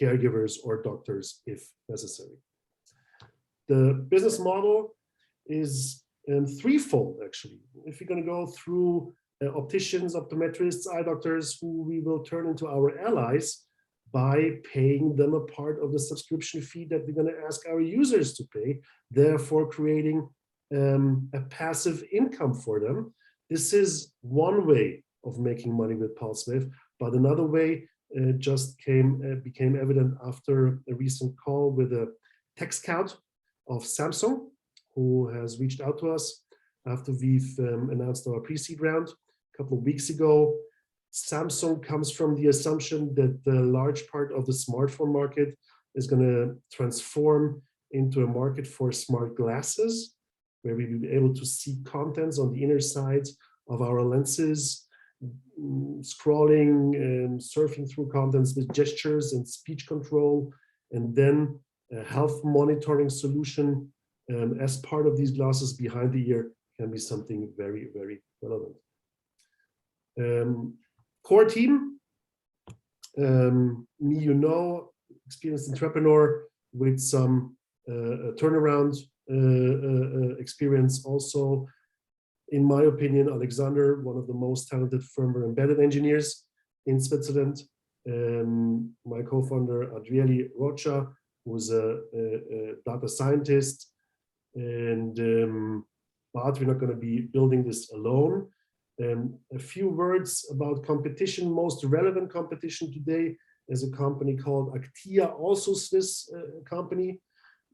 caregivers or doctors if necessary. The business model is threefold, actually. If you're going to go through opticians, optometrists, eye doctors, who we will turn into our allies by paying them a part of the subscription fee that we're going to ask our users to pay, therefore creating a passive income for them. This is one way of making money with PulseWave, but another way just became evident after a recent call with a tech scout of Samsung, who has reached out to us after we've announced our pre-seed round a couple of weeks ago. Samsung comes from the assumption that the large part of the smartphone market is going to transform into a market for smart glasses, where we will be able to see contents on the inner sides of our lenses, scrolling and surfing through contents with gestures and speech control, and then a health monitoring solution as part of these glasses behind the ear can be something very, very relevant. Core team, me, you know, experienced entrepreneur with some turnaround experience also. In my opinion, Alexander, one of the most talented firmware embedded engineers in Switzerland. My co-founder, Adrieli Rocha, who's a data scientist. And but we're not going to be building this alone. A few words about competition. Most relevant competition today is a company called Actia, also Swiss company,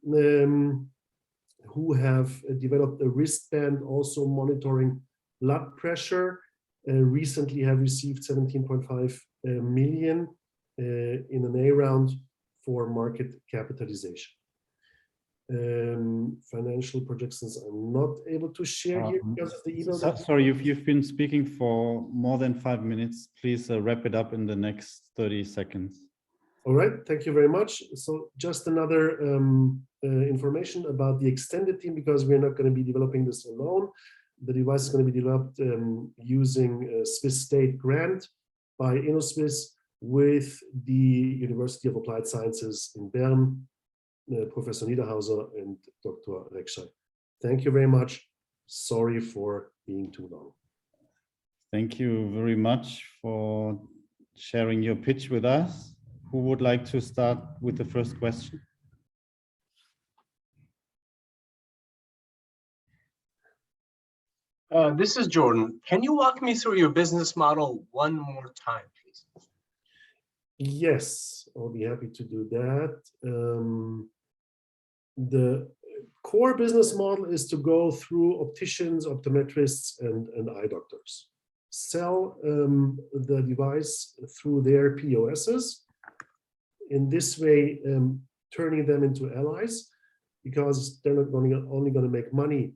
who have developed a wristband also monitoring blood pressure. Recently have received 17.5 million in an A round for market capitalization. Financial projections I'm not able to share here because of the email. Sorry, you've been speaking for more than 5 minutes. Please wrap it up in the next 30 seconds. All right, thank you very much. So just another information about the extended team, because we're not going to be developing this alone. The device is going to be developed using a Swiss state grant by InnoSwiss with the University of Applied Sciences in Bern, Professor Niederhauser and Dr. Rekschei. Thank you very much. Sorry for being too long. Thank you very much for sharing your pitch with us. Who would like to start with the first question? This is Jordan. Can you walk me through your business model one more time, please? Yes, I'll be happy to do that. The core business model is to go through opticians, optometrists, and eye doctors. Sell the device through their POSs. In this way, turning them into allies, because they're not only going to make money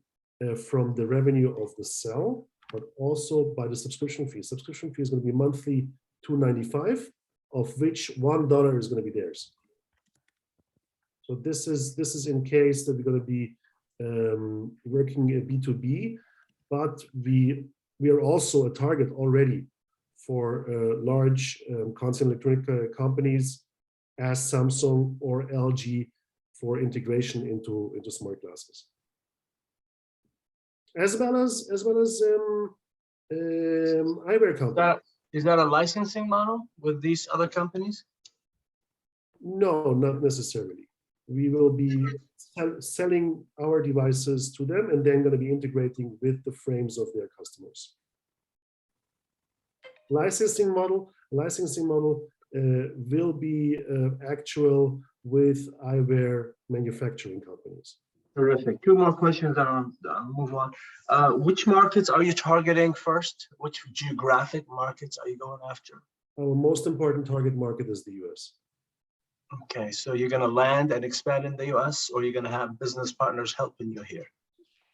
from the revenue of the sell, but also by the subscription fee. Subscription fee is going to be monthly $2.95, of which $1 is going to be theirs. So this is in case that we're going to be working B2B, but we are also a target already for large consumer electronic companies as Samsung or LG for integration into smart glasses, as well as eyewear companies. Is that a licensing model with these other companies? No, not necessarily. We will be selling our devices to them and then going to be integrating with the frames of their customers. Licensing model will be actual with eyewear manufacturing companies. Terrific. Two more questions and I'll move on. Which markets are you targeting first? Which geographic markets are you going after? Our most important target market is the US. Okay, so you're going to land and expand in the US, or you're going to have business partners helping you here?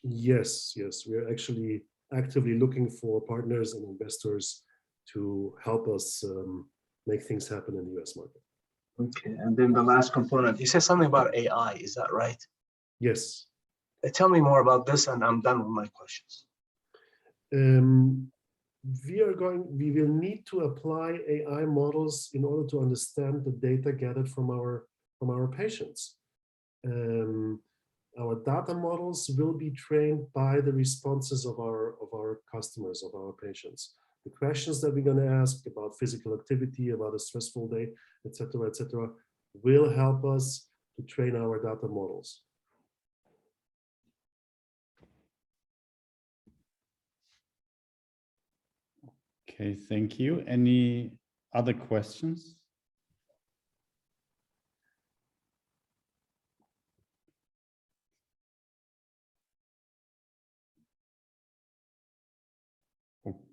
Yes. We're actually actively looking for partners and investors to help us make things happen in the US market. Okay, and then the last component, you said something about AI, is that right? Yes. Tell me more about this and I'm done with my questions. We will need to apply AI models in order to understand the data gathered from our patients. Our data models will be trained by the responses of our customers, of our patients. The questions that we're going to ask about physical activity, about a stressful day, etc., will help us to train our data models. Okay, thank you. Any other questions?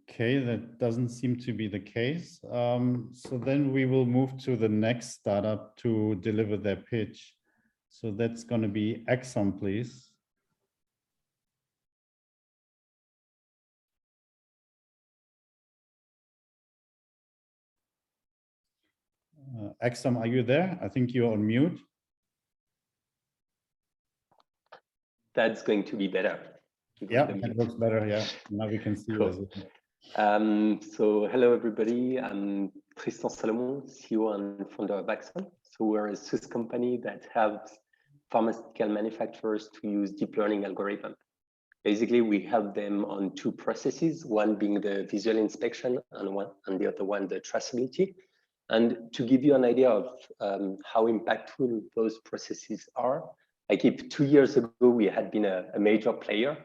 Okay, that doesn't seem to be the case. So then we will move to the next startup to deliver their pitch. So that's going to be Axon, please. Axon, are you there? I think you're on mute. That's going to be better. Yeah, it looks better. Yeah, now we can see cool. So hello, everybody. I'm Tristan Salomon, CEO and founder of Axon. So we're a Swiss company that helps pharmaceutical manufacturers to use deep learning algorithms. Basically, we help them on two processes, one being the visual inspection and the other one, the traceability. And to give you an idea of how impactful those processes are, like if 2 years ago we had been a major player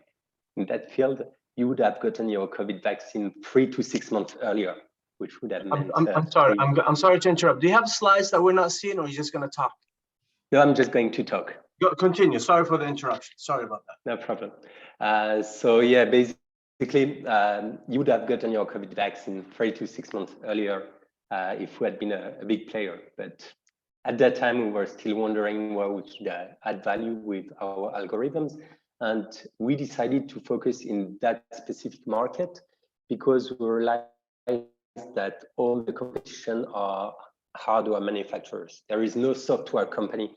in that field, you would have gotten your COVID vaccine 3 to 6 months earlier, which would have meant. I'm sorry to interrupt. Do you have slides that we're not seeing, or are you just going to talk? No, I'm just going to talk. Continue. Sorry for the interruption. Sorry about that. No problem. So yeah, basically, you would have gotten your COVID vaccine 3 to 6 months earlier if we had been a big player. But at that time, we were still wondering where we could add value with our algorithms. And we decided to focus in that specific market because we realized that all the competition are hardware manufacturers. There is no software company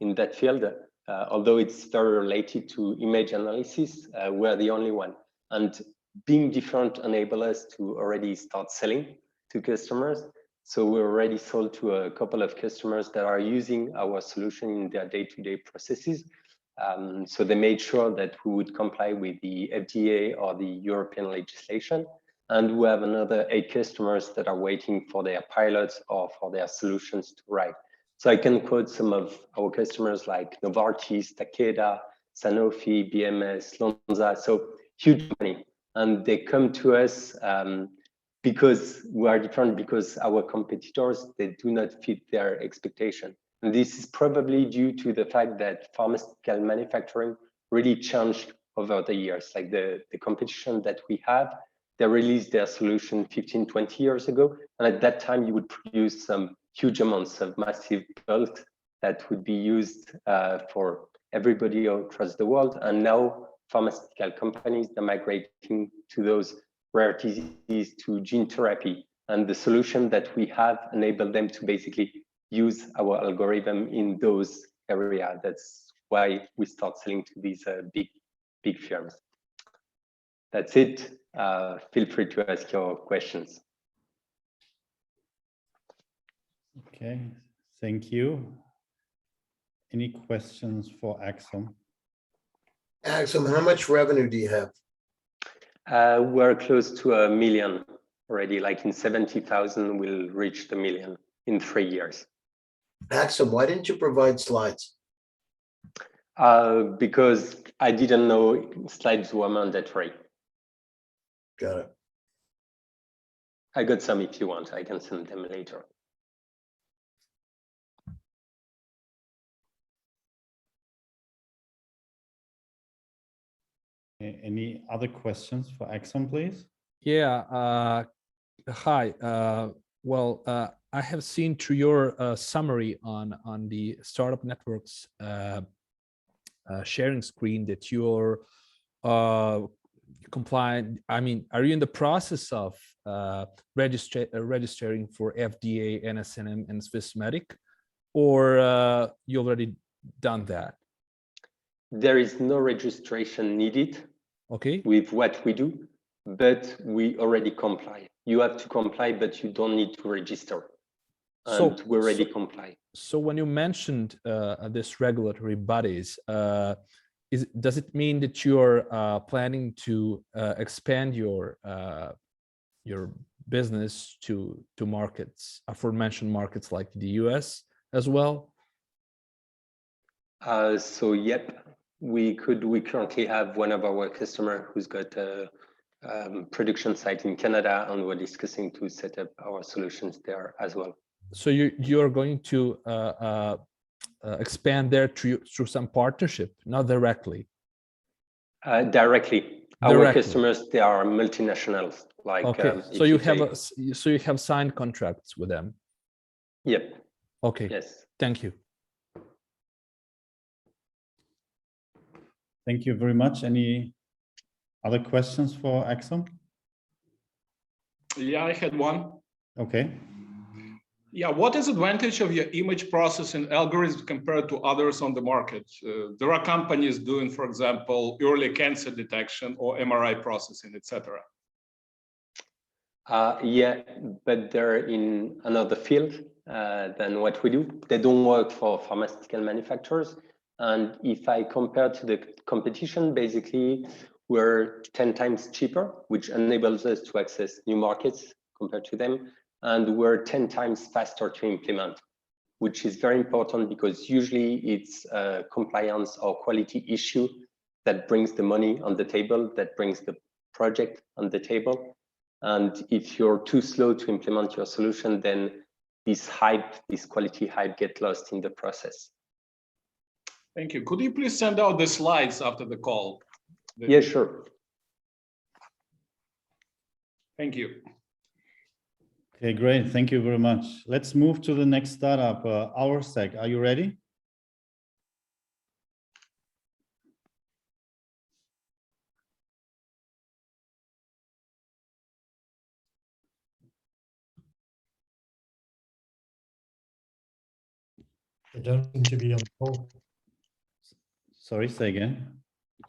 in that field. although it's very related to image analysis, we're the only one. And being different enables us to already start selling to customers. So we're already sold to a couple of customers that are using our solution in their day-to-day processes. So they made sure that we would comply with the FDA or the European legislation. And we have another 8 customers that are waiting for their pilots or for their solutions to arrive. So I can quote some of our customers like Novartis, Takeda, Sanofi, BMS, Lonza, so huge money. And they come to us because we are different, because our competitors, they do not fit their expectation. And this is probably due to the fact that pharmaceutical manufacturing really changed over the years. Like the competition that we have, they released their solution 15, 20 years ago. And at that time, you would produce some huge amounts of massive bulk that would be used for everybody across the world. And now pharmaceutical companies, they're migrating to those rare diseases, to gene therapy. And the solution that we have enabled them to basically use our algorithm in those areas. That's why we start selling to these big firms. That's it. Feel free to ask your questions. Okay, thank you. Any questions for Axum? Axum, how much revenue do you have? We're close to 1 million already, like in 70,000, we'll reach the 1 million in 3 years. Axum, why didn't you provide slides? Because I didn't know slides were mandatory. Got it. I got some if you want, I can send them later. Any other questions for Axum, please? Yeah, hi. I have seen through your summary on the Startup Networks sharing screen that you're compliant. I mean, are you in the process of registering for FDA, NSNM, and Swissmedic, or you already done that? There is no registration needed. Okay. With what we do, but we already comply. You have to comply, but you don't need to register. And we already comply. So when you mentioned this regulatory bodies, does it mean that you're planning to expand your business to markets, aforementioned markets like the US as well? So yep. We currently have one of our customers who's got a production site in Canada, and we're discussing to set up our solutions there as well. So you're going to expand there through some partnership, not directly? Directly. Our customers, they are multinationals. Like okay. So you have signed contracts with them. Yep. Okay. Yes. Thank you. Thank you very much. Any other questions for Axum? Yeah, I had one. Okay. Yeah, what is the advantage of your image processing algorithms compared to others on the market? There are companies doing, for example, early cancer detection or MRI processing, etc. Yeah, but they're in another field than what we do. They don't work for pharmaceutical manufacturers. And if I compare to the competition, basically, we're 10 times cheaper, which enables us to access new markets compared to them. And we're 10 times faster to implement, which is very important because usually it's a compliance or quality issue that brings the money on the table, that brings the project on the table. And if you're too slow to implement your solution, then this hype, this quality hype, get lost in the process. Thank you. Could you please send out the slides after the call? Yeah, sure. Thank you. Okay, great. Thank you very much. Let's move to the next startup, OurSec. Are you ready? They don't seem to be on the call. Sorry, say again.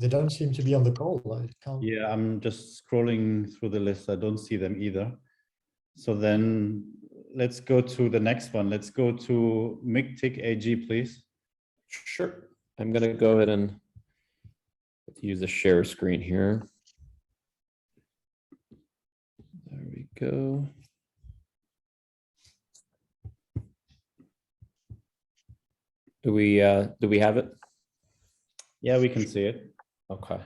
They don't seem to be on the call. I can't. Yeah, I'm just scrolling through the list. I don't see them either. So then let's go to the next one. Let's go to MIGTIC AG, please. Sure. I'm going to go ahead and use the share screen here. There we go. Do we have it? Yeah, we can see it. Okay.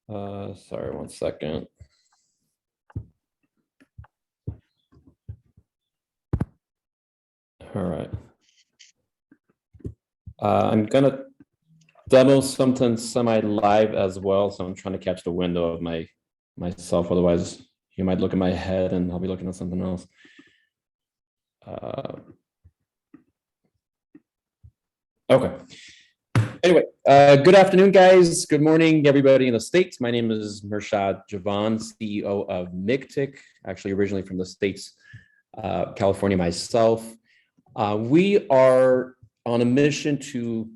Sorry, 1 second. All right. I'm gonna demo something semi-live as well, so I'm trying to catch the window of myself. Otherwise, you might look at my head and I'll be looking at something else. Okay. Anyway, good afternoon, guys. Good morning, everybody in the States. My name is Mershad Javan, CEO of MIGTIC, actually originally from the States, California myself. We are on a mission to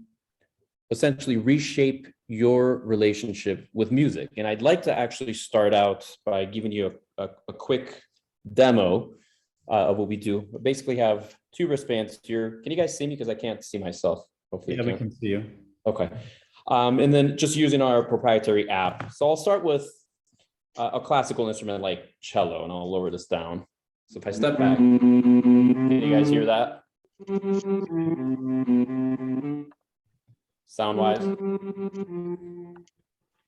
essentially reshape your relationship with music. And I'd like to actually start out by giving you a quick demo of what we do. We basically have 2 wristbands here. Can you guys see me? Because I can't see myself. Hopefully, yeah, we can see you. Okay. And then just using our proprietary app. So I'll start with a classical instrument like cello, and I'll lower this down. So if I step back, can you guys hear that? Sound-wise?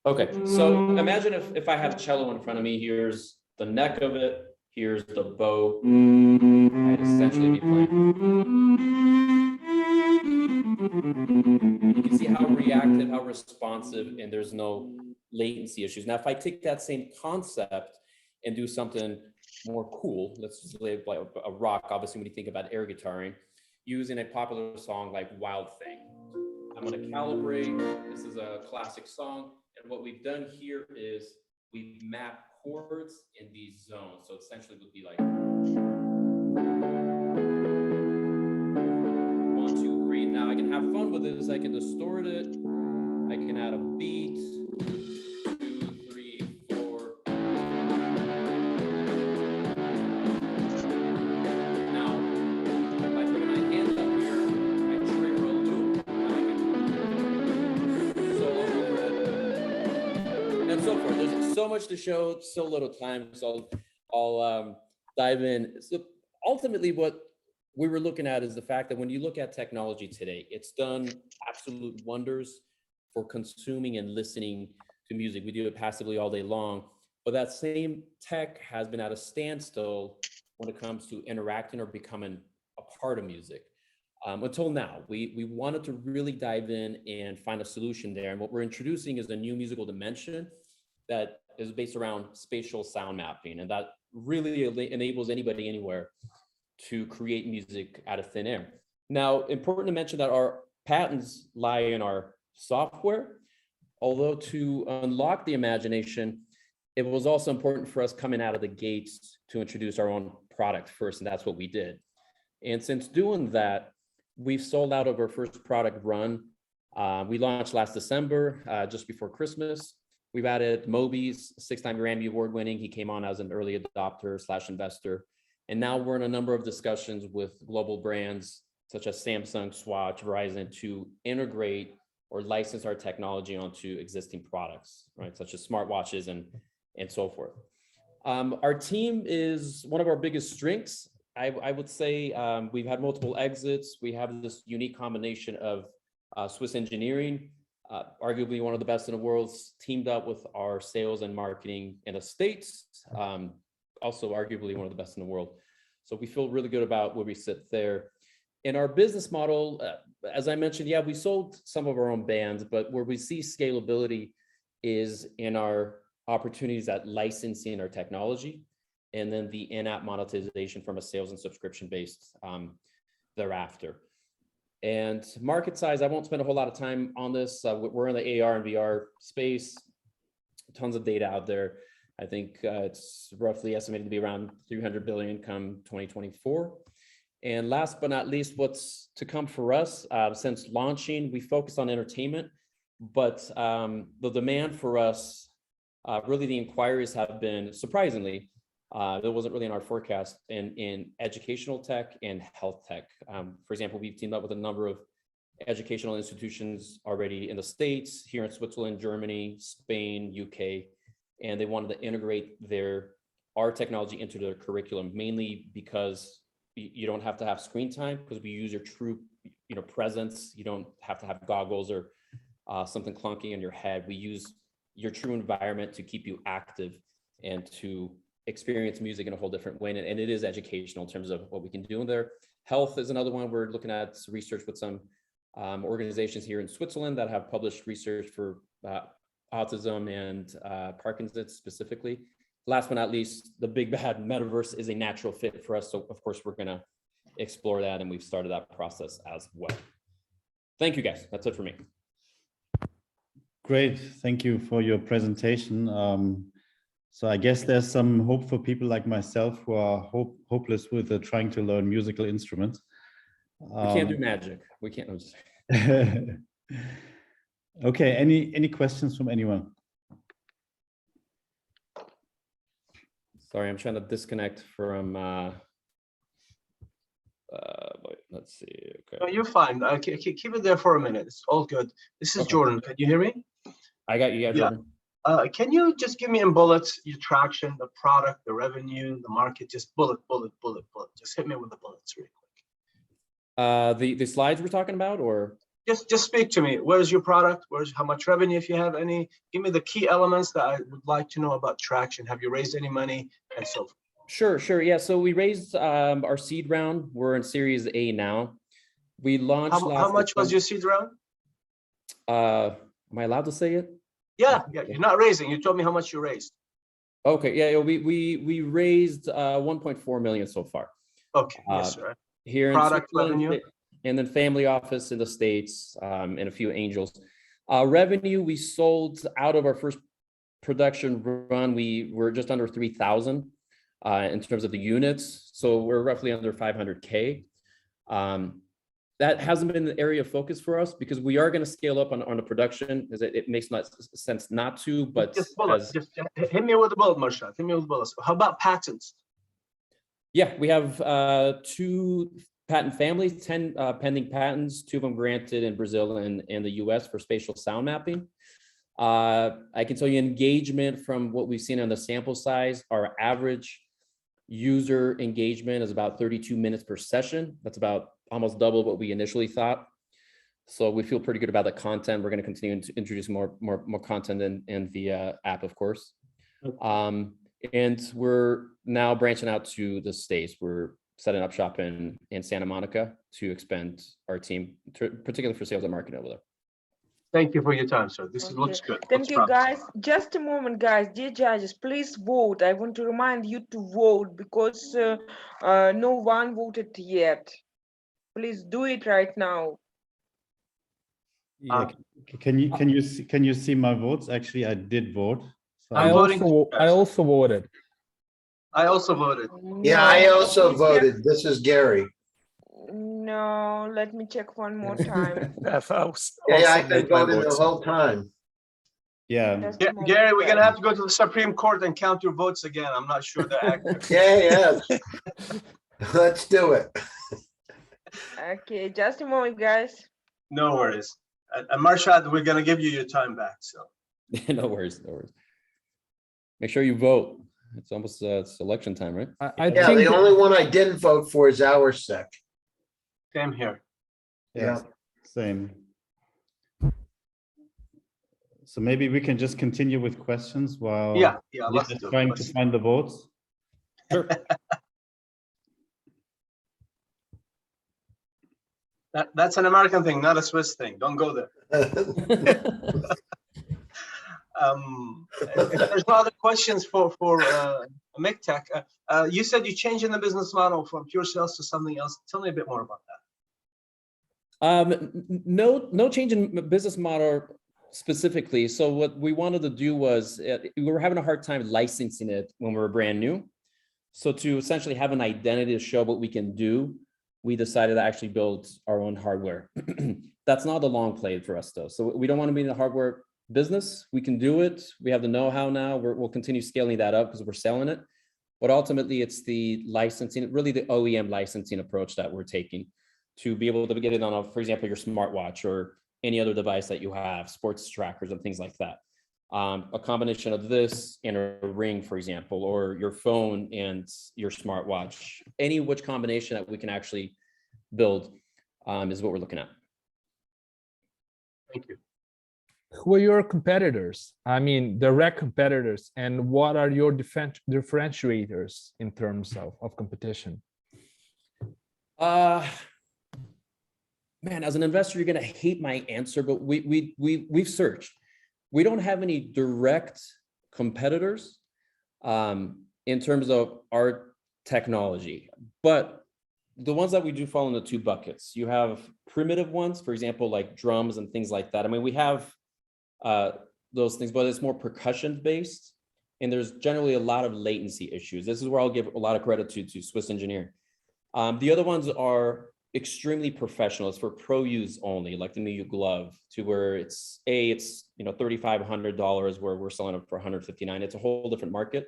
Okay, so imagine if I have a cello in front of me. Here's the neck of it. Here's the bow. I'd essentially be playing. You can see how reactive, how responsive, and there's no latency issues. Now, if I take that same concept and do something more cool, let's just play like a rock, obviously when you think about air guitaring, using a popular song like Wild Thing. I'm going to calibrate. This is a classic song. And what we've done here is we've mapped chords in these zones. So essentially it would be like 1, 2, 3. Now I can have fun with this. I can distort it. I can add a beat. 2, 3, 4. Now, if I put my hand up here, I trigger a loop. And I can solo over it. And so forth. There's so much to show, so little time. So I'll dive in. So ultimately, what we were looking at is the fact that when you look at technology today, it's done absolute wonders for consuming and listening to music. We do it passively all day long, but that same tech has been at a standstill when it comes to interacting or becoming a part of music. Until now, we wanted to really dive in and find a solution there. And what we're introducing is a new musical dimension that is based around spatial sound mapping. And that really enables anybody anywhere to create music out of thin air. Now, important to mention that our patents lie in our software, although to unlock the imagination, it was also important for us coming out of the gates to introduce our own product first, and that's what we did. And since doing that, we've sold out of our first product run. We launched last December, just before Christmas. We've added Moby's 6-time Grammy Award winning. He came on as an early adopter / investor. And now we're in a number of discussions with global brands such as Samsung, Swatch, Verizon to integrate or license our technology onto existing products, right? Such as smartwatches and so forth. Our team is one of our biggest strengths. I would say we've had multiple exits. We have this unique combination of Swiss engineering, arguably one of the best in the world, teamed up with our sales and marketing in the States, also arguably one of the best in the world. So we feel really good about where we sit there. In our business model, as I mentioned, yeah, we sold some of our own bands, but where we see scalability is in our opportunities at licensing our technology, and then the in-app monetization from a sales and subscription based thereafter. And market size, I won't spend a whole lot of time on this. We're in the AR and VR space, tons of data out there. I think it's roughly estimated to be around 300 billion come 2024. And last but not least, what's to come for us, since launching, we focused on entertainment, but the demand for us, really the inquiries have been surprisingly, that wasn't really in our forecast in educational tech and health tech. For example, we've teamed up with a number of educational institutions already in the States, here in Switzerland, Germany, Spain, UK, and they wanted to integrate our technology into their curriculum, mainly because you don't have to have screen time, because we use your true presence. You don't have to have goggles or something clunky in your head. We use your true environment to keep you active and to experience music in a whole different way. And it is educational in terms of what we can do in there. Health is another one. We're looking at research with some organizations here in Switzerland that have published research for autism and Parkinson's specifically. Last but not least, the big bad metaverse is a natural fit for us. So of course, we're gonna explore that, and we've started that process as well. Thank you, guys. That's it for me. Great, thank you for your presentation. So I guess there's some hope for people like myself who are hopeless with trying to learn musical instruments. We can't do magic. We can't. I'm just... Okay, any questions from anyone? Sorry, I'm trying to disconnect from, wait, let's see. Okay. No, you're fine. Keep it there for a minute. It's all good. This is Jordan. Can you hear me? I got you. Yeah, Jordan. Can you just give me in bullets your traction, the product, the revenue, the market? Just bullet. Just hit me with the bullets real quick. The slides we're talking about, or? Just speak to me. Where's your product? How much revenue, if you have any? Give me the key elements that I would like to know about traction. Have you raised any money, and so forth? Sure. Yeah. So we raised our seed round. We're in Series A now. We launched. How much was your seed round? Am I allowed to say it? Yeah. You're not raising. You told me how much you raised. Okay. Yeah. We raised 1.4 million so far. Okay. Yes, sir. Here Product in revenue. And then family office in the States, and a few angels. Revenue, we sold out of our first production run, we were just under 3,000 in terms of the units. So we're roughly under 500K. That hasn't been the area of focus for us because we are going to scale up on the production, because it makes not sense not to, but just hit me with the bullet, Marshad. Hit me with the bullets. How about patents? Yeah, we have 2 patent families, 10 pending patents, 2 of them granted in Brazil and in the US for spatial sound mapping. I can tell you engagement from what we've seen on the sample size, our average user engagement is about 32 minutes per session. That's about almost double what we initially thought. So we feel pretty good about the content. We're going to continue to introduce more content in the app, of course. And we're now branching out to the States. We're setting up shop in Santa Monica to expand our team, particularly for sales and marketing over there. Thank you for your time, sir. This looks good. Thank you, guys. Just a moment, guys. Dear judges, please vote. I want to remind you to vote because no one voted yet. Please do it right now. Yeah, can you see my votes? Actually, I did vote. So I also voted. I also voted. Yeah, I also voted. This is Gary. No, let me check one more time. Yeah, I've been voting the whole time. Yeah. Gary, we're gonna have to go to the Supreme Court and count your votes again. I'm not sure they're accurate. Yeah. Let's do it. Okay, just a moment, guys. No worries. And Marshad, we're gonna give you your time back. So. No worries. Make sure you vote. It's almost it's election time, right? I think the only one I didn't vote for is OurSec. Same here. Yeah, same. So maybe we can just continue with questions while let's trying to find the votes. Sure. That's an American thing, not a Swiss thing. Don't go there. If there's no other questions for MikTech, you said you're changing the business model from pure sales to something else. Tell me a bit more about that. No change in business model specifically. So what we wanted to do was we were having a hard time licensing it when we were brand new. So to essentially have an identity to show what we can do, we decided to actually build our own hardware. That's not the long play for us though. So we don't want to be in the hardware business. We can do it. We have the know-how now. We'll continue scaling that up because we're selling it. But ultimately it's the licensing, really the OEM licensing approach that we're taking to be able to get it on, for example, your smartwatch or any other device that you have, sports trackers and things like that. A combination of this and a ring, for example, or your phone and your smartwatch, any which combination that we can actually build is what we're looking at. Thank you. Who are your competitors? I mean, direct competitors, and what are your differentiators in terms of competition? Man, as an investor, you're gonna hate my answer, but we've searched. We don't have any direct competitors in terms of our technology, but the ones that we do fall into two buckets. You have primitive ones, for example, like drums and things like that. I mean, we have those things, but it's more percussion based, and there's generally a lot of latency issues. This is where I'll give a lot of credit to Swiss engineering. The other ones are extremely professional. It's for pro use only, like the new glove, to where it's $3,500 where we're selling it for $159. It's a whole different market,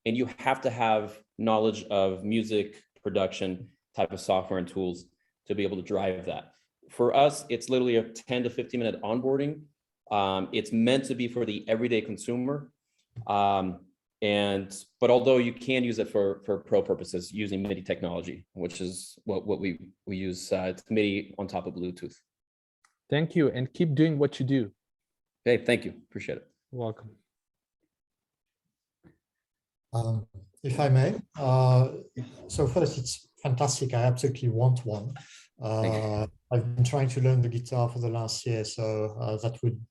and you have to have knowledge of music production type of software and tools to be able to drive that. For us, it's literally a 10 to 15 minute onboarding. It's meant to be for the everyday consumer. But although you can use it for pro purposes using MIDI technology, which is what we use, it's MIDI on top of Bluetooth. Thank you, and keep doing what you do. Hey, thank you, appreciate it. Welcome. If I may, so first, it's fantastic. I absolutely want one. I've been trying to learn the guitar for the last year, so that would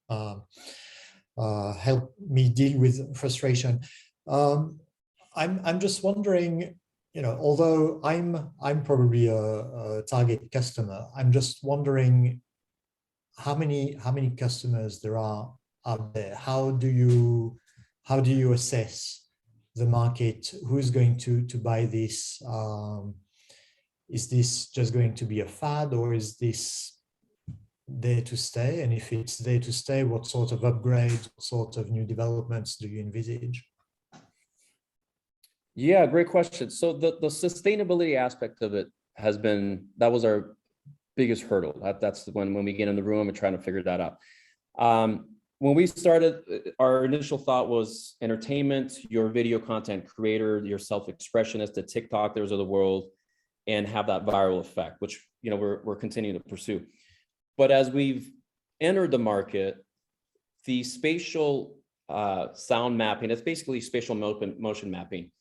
help me deal with frustration. I'm just wondering, although I'm probably a target customer, I'm just wondering how many customers there are out there. How do you assess the market? Who's going to buy this? Is this just going to be a fad, or is this there to stay? And if it's there to stay, what sort of upgrades, what sort of new developments do you envisage? Yeah, great question. So the sustainability aspect of it that was our biggest hurdle. That's when we get in the room and trying to figure that out. When we started, our initial thought was entertainment, your video content creator, your self-expressionist, the TikTokers of the world, and have that viral effect, which we're continuing to pursue. But as we've entered the market, the spatial sound mapping, it's basically spatial motion mapping.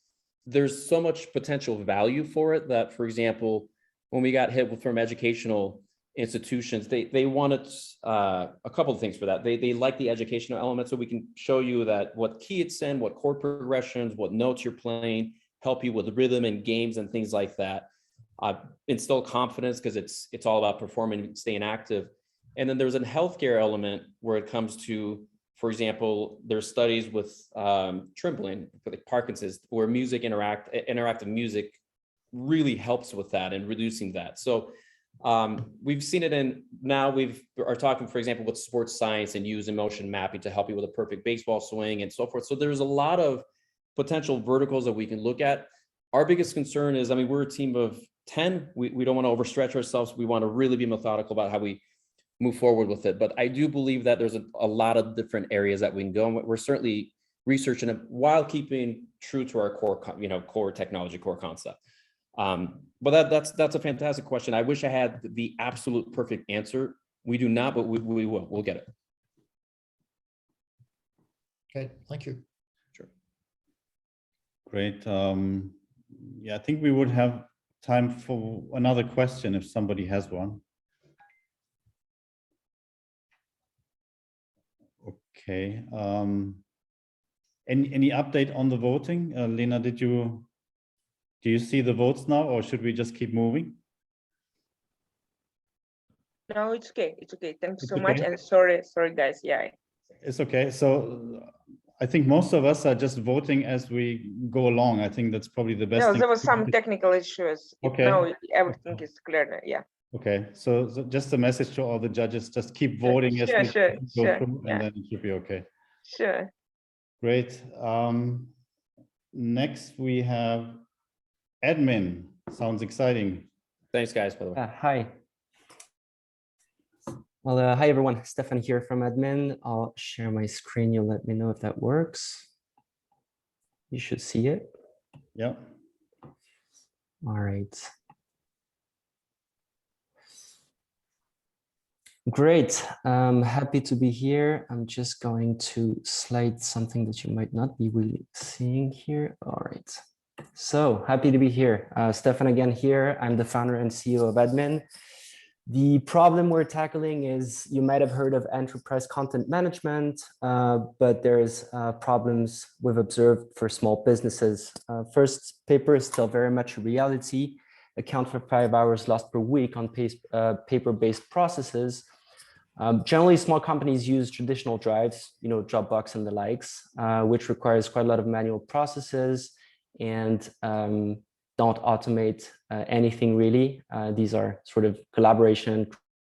There's so much potential value for it that, for example, when we got hit from educational institutions, they wanted a couple of things for that. They like the educational element, so we can show you that what key it's in, what chord progressions, what notes you're playing, help you with rhythm and games and things like that. Instill confidence because it's all about performing, staying active. And then there's a healthcare element where it comes to, for example, there's studies with trembling, like Parkinson's, where interactive music really helps with that and reducing that. So we've seen it now we are talking, for example, with sports science and using motion mapping to help you with a perfect baseball swing and so forth. So there's a lot of potential verticals that we can look at. Our biggest concern is, we're a team of 10. We don't want to overstretch ourselves. We want to really be methodical about how we move forward with it. But I do believe that there's a lot of different areas that we can go. And we're certainly researching it while keeping true to our core technology, core concept. But that's a fantastic question. I wish I had the absolute perfect answer. We do not, but we will. We'll get it. Okay, thank you. Sure. Great. Yeah, I think we would have time for another question if somebody has one. Okay. Any update on the voting? Lena, do you see the votes now, or should we just keep moving? No, it's okay. It's okay. Thank you so much. And sorry, guys. Yeah. It's okay. So I think most of us are just voting as we go along. I think that's probably the best No, thing. there was some technical issues. Okay. Now everything is clear now. Yeah. Okay, so just a message to all the judges, just keep voting as we go through, and then it should be okay. Sure. Great. Next we have admin. Sounds exciting. Thanks, guys, by the way. Hi. Well, hi, everyone. Stefan here from admin. I'll share my screen. You'll let me know if that works. You should see it. Yeah. All right. Great. Happy to be here. I'm just going to slide something that you might not be really seeing here. All right. So happy to be here. Stefan again here. I'm the founder and CEO of admin. The problem we're tackling is, you might have heard of enterprise content management, but there's problems we've observed for small businesses. First, paper is still very much a reality, account for 5 hours lost per week on paper-based processes. Generally, small companies use traditional drives, Dropbox and the likes, which requires quite a lot of manual processes and don't automate anything really. These are sort of collaboration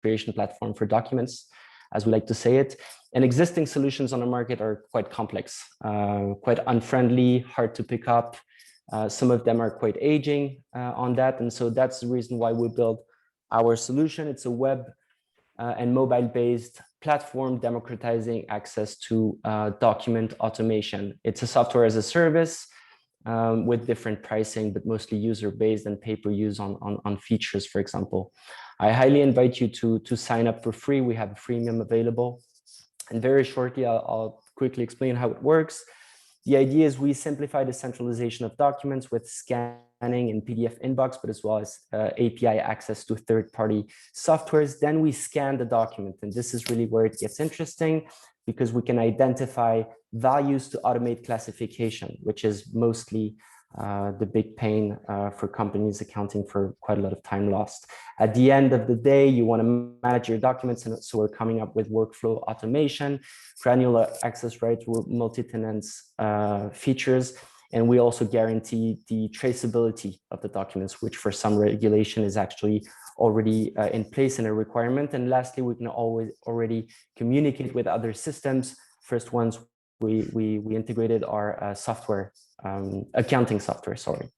creation platform for documents, as we like to say it. And existing solutions on the market are quite complex, quite unfriendly, hard to pick up. Some of them are quite aging on that. And so that's the reason why we built our solution. It's a web and mobile-based platform democratizing access to document automation. It's a software as a service with different pricing, but mostly user-based and pay-per-use on features, for example. I highly invite you to sign up for free. We have a freemium available. And very shortly, I'll quickly explain how it works. The idea is we simplify the centralization of documents with scanning in PDF inbox, but as well as API access to third-party softwares. Then we scan the document. And this is really where it gets interesting, because we can identify values to automate classification, which is mostly the big pain for companies, accounting for quite a lot of time lost. At the end of the day, you want to manage your documents, and so we're coming up with workflow automation, granular access rights, multi-tenants features, and we also guarantee the traceability of the documents, which for some regulation is actually already in place and a requirement. And lastly, we can already communicate with other systems. First ones we integrated our software, accounting software, sorry.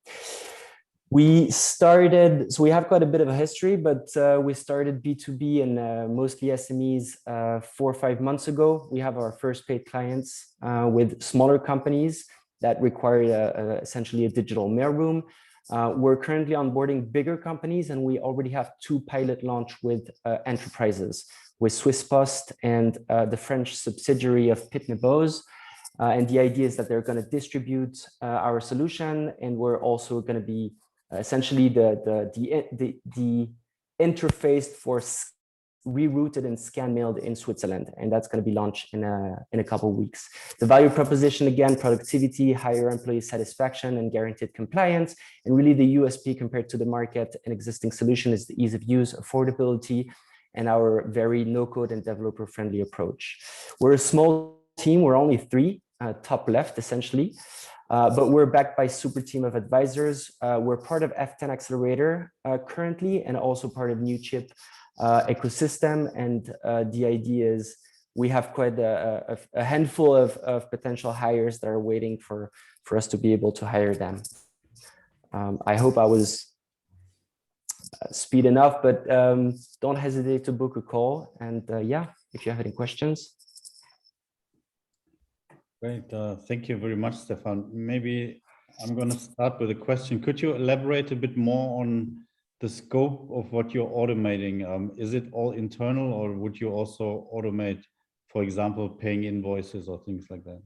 We started, so we have quite a bit of a history, but we started B2B and mostly SMEs 4 or 5 months ago. We have our first paid clients with smaller companies that require essentially a digital mailroom. We're currently onboarding bigger companies, and we already have 2 pilot launch with enterprises, with Swiss Post and the French subsidiary of Pitney Bowes. And the idea is that they're going to distribute our solution, and we're also going to be essentially the interface for rerouted and scan mailed in Switzerland, and that's going to be launched in a couple of weeks. The value proposition, again, productivity, higher employee satisfaction, and guaranteed compliance. And really the USP compared to the market and existing solution is the ease of use, affordability, and our very no-code and developer-friendly approach. We're a small team. We're only 3, top left, essentially. But we're backed by a super team of advisors. We're part of F10 Accelerator currently, and also part of New Chip ecosystem. And the idea is we have quite a handful of potential hires that are waiting for us to be able to hire them. I hope I was speed enough, but don't hesitate to book a call. And yeah, if you have any questions. Great, thank you very much, Stefan. Maybe I'm going to start with a question. Could you elaborate a bit more on the scope of what you're automating? Is it all internal, or would you also automate, for example, paying invoices or things like that?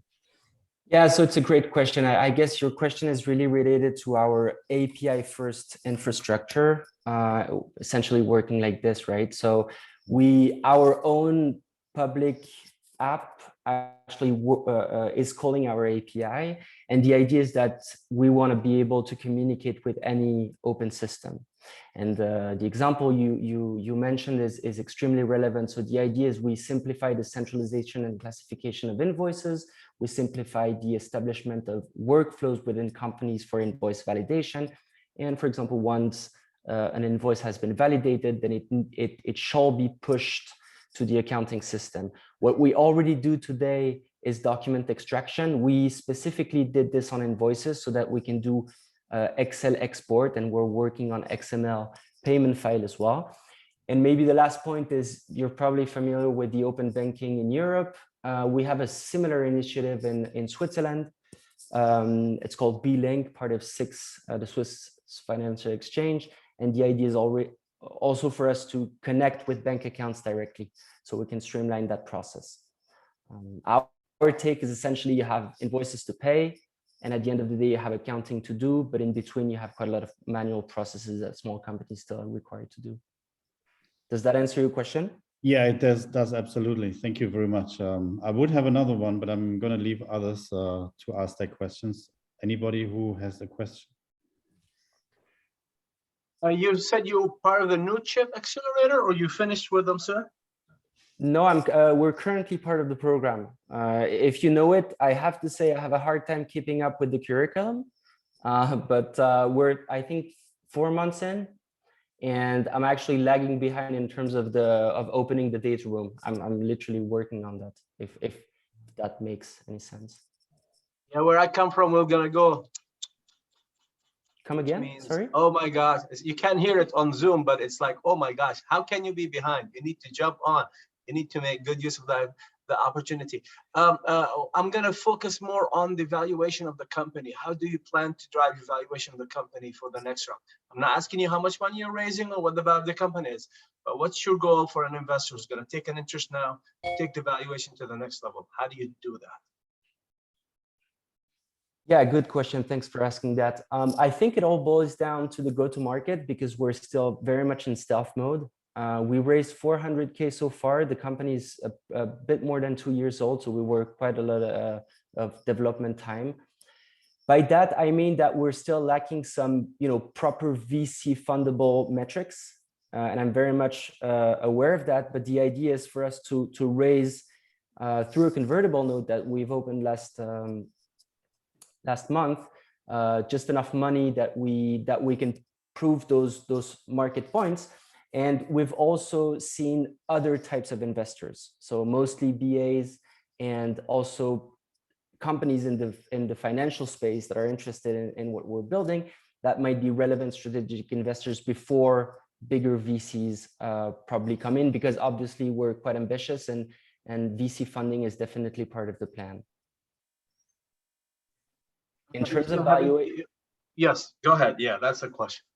Yeah, so it's a great question. I guess your question is really related to our API first infrastructure, essentially working like this, right? So our own public app actually is calling our API. And the idea is that we want to be able to communicate with any open system. And the example you mentioned is extremely relevant. So the idea is we simplify the centralization and classification of invoices. We simplify the establishment of workflows within companies for invoice validation. And for example, once an invoice has been validated, then it shall be pushed to the accounting system. What we already do today is document extraction. We specifically did this on invoices so that we can do Excel export, and we're working on XML payment file as well. And maybe the last point is you're probably familiar with the open banking in Europe. We have a similar initiative in Switzerland. It's called B-Link, part of SIX, the Swiss Financial Exchange. And the idea is also for us to connect with bank accounts directly so we can streamline that process. Our take is essentially you have invoices to pay, and at the end of the day, you have accounting to do, but in between, you have quite a lot of manual processes that small companies still are required to do. Does that answer your question? Yeah, it does absolutely. Thank you very much. I would have another one, but I'm going to leave others to ask their questions. Anybody who has a question? You said you were part of the new chip accelerator, or you finished with them, sir? No, we're currently part of the program. If you know it, I have to say I have a hard time keeping up with the curriculum, but we're, I think, 4 months in, and I'm actually lagging behind in terms of opening the data room. I'm literally working on that, if that makes any sense. Yeah, where I come from, we're gonna go. Come again? Sorry? Oh my gosh, you can't hear it on Zoom, but it's like, oh my gosh, how can you be behind? You need to jump on. You need to make good use of the opportunity. I'm going to focus more on the valuation of the company. How do you plan to drive the valuation of the company for the next round? I'm not asking you how much money you're raising or what the value of the company is, but what's your goal for an investor who's going to take an interest now, take the valuation to the next level? How do you do that? Yeah, good question. Thanks for asking that. I think it all boils down to the go-to-market because we're still very much in stealth mode. We raised 400K so far. The company is a bit more than 2 years old, so we work quite a lot of development time. By that, I mean that we're still lacking some, proper VC fundable metrics, and I'm very much aware of that. But the idea is for us to raise through a convertible note that we've opened last month, just enough money that we can prove those market points. And we've also seen other types of investors, so mostly BAs and also companies in the financial space that are interested in what we're building that might be relevant strategic investors before bigger VCs probably come in, because obviously we're quite ambitious and VC funding is definitely part of the plan. In terms of valuation, yes, go ahead. Yeah, that's a question.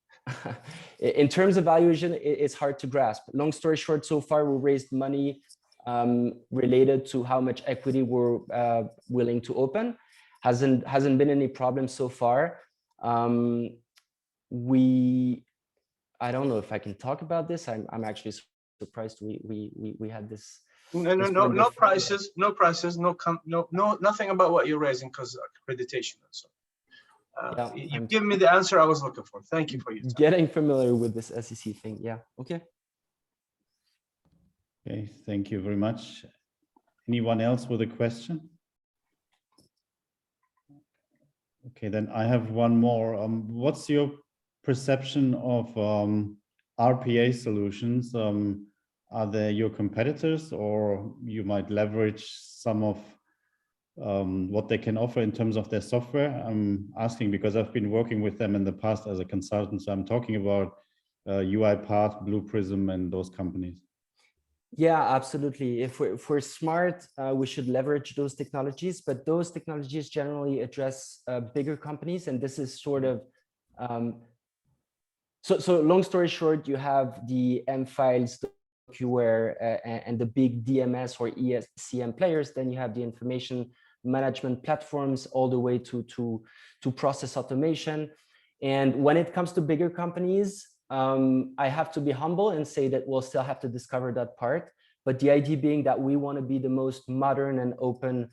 In terms of valuation, it's hard to grasp. Long story short, so far we raised money related to how much equity we're willing to open. Hasn't been any problem so far. I don't know if I can talk about this. I'm actually surprised we had this. No prices, nothing about what you're raising because accreditation and so. Yeah, you've given me the answer I was looking for. Thank you for your time. Getting familiar with this SEC thing. Yeah. Okay. Okay. Thank you very much. Anyone else with a question? Okay, then I have one more. What's your perception of RPA solutions? Are they your competitors, or you might leverage some of what they can offer in terms of their software? I'm asking because I've been working with them in the past as a consultant. So I'm talking about UiPath, Blue Prism, and those companies. Yeah, absolutely. If we're smart, we should leverage those technologies, but those technologies generally address bigger companies. And this is sort of, so long story short, you have the M-Files, QWare, and the big DMS or ESCM players. Then you have the information management platforms all the way to process automation. And when it comes to bigger companies, I have to be humble and say that we'll still have to discover that part. But the idea being that we want to be the most modern and open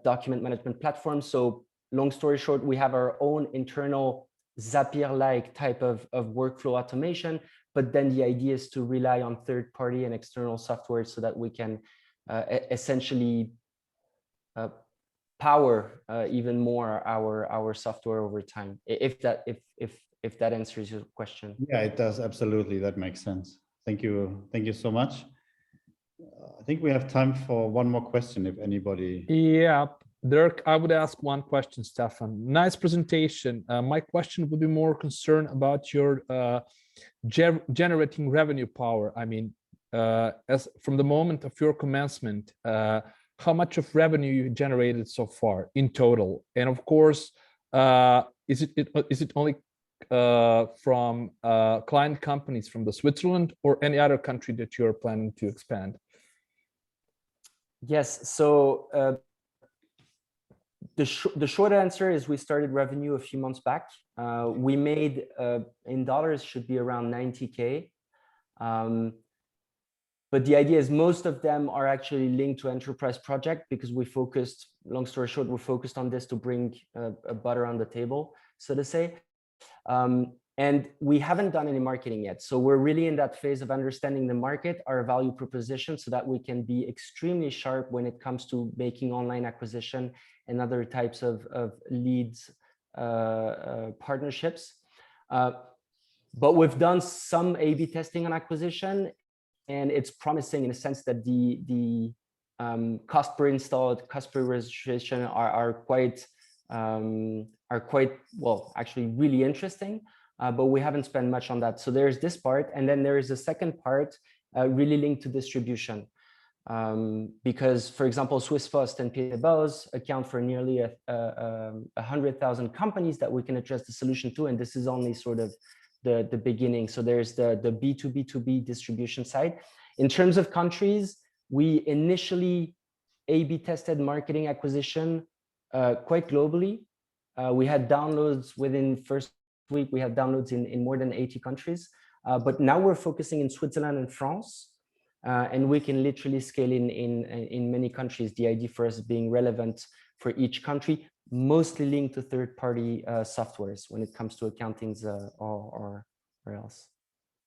document management platform. So long story short, we have our own internal Zapier-like type of workflow automation, but then the idea is to rely on third-party and external software so that we can essentially power even more our software over time. If that answers your question. Yeah, it does, absolutely. That makes sense. Thank you so much. I think we have time for one more question, if anybody. Yeah, Dirk, I would ask one question, Stefan. Nice presentation. My question would be more concerned about your generating revenue power. I mean, as from the moment of your commencement, how much of revenue you generated so far in total? And of course, is it only from client companies from the Switzerland or any other country that you're planning to expand? Yes, so the short answer is we started revenue a few months back. We made in dollars should be around 90K. But the idea is most of them are actually linked to enterprise project because we focused, long story short, we're focused on this to bring a butter on the table, so to say. And we haven't done any marketing yet. So we're really in that phase of understanding the market, our value proposition, so that we can be extremely sharp when it comes to making online acquisition and other types of leads partnerships. But we've done some A/B testing on acquisition, and it's promising in a sense that the cost per installed, cost per registration are quite well, actually really interesting. But we haven't spent much on that. So there's this part, and then there is a second part really linked to distribution. Because, for example, Swisspost and Kedderoff account for nearly 100,000 companies that we can address the solution to, and this is only sort of the beginning. So there's the B2B2B distribution side. In terms of countries, we initially A/B tested marketing acquisition quite globally. We had downloads within first week. We had downloads in more than 80 countries. But now we're focusing in Switzerland and France. And we can literally scale in many countries. The idea for us being relevant for each country, mostly linked to third-party softwares when it comes to accountings or else.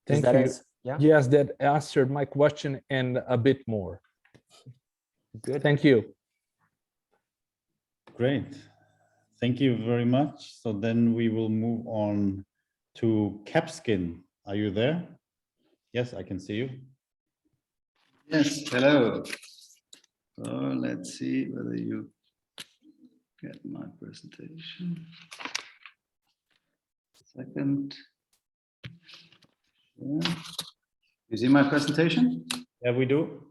Thank you. Yeah? Yes, that answered my question and a bit more. Good. Thank you. Great. Thank you very much. So then we will move on to Capskin. Are you there? Yes, I can see you. Yes, hello. So let's see whether you get my presentation. Second. Yeah. You see my presentation? Yeah, we do.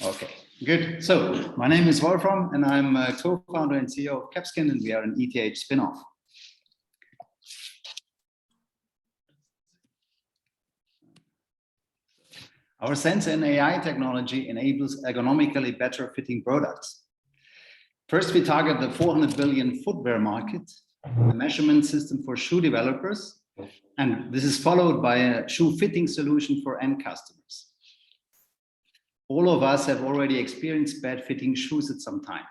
Okay, good. So my name is Wolfram and I'm a co-founder and CEO of Capskin, and we are an ETH spin-off. Our sensor and AI technology enables ergonomically better fitting products. First, we target the 400 billion footwear market, a measurement system for shoe developers, and this is followed by a shoe fitting solution for end customers. All of us have already experienced bad fitting shoes at some time.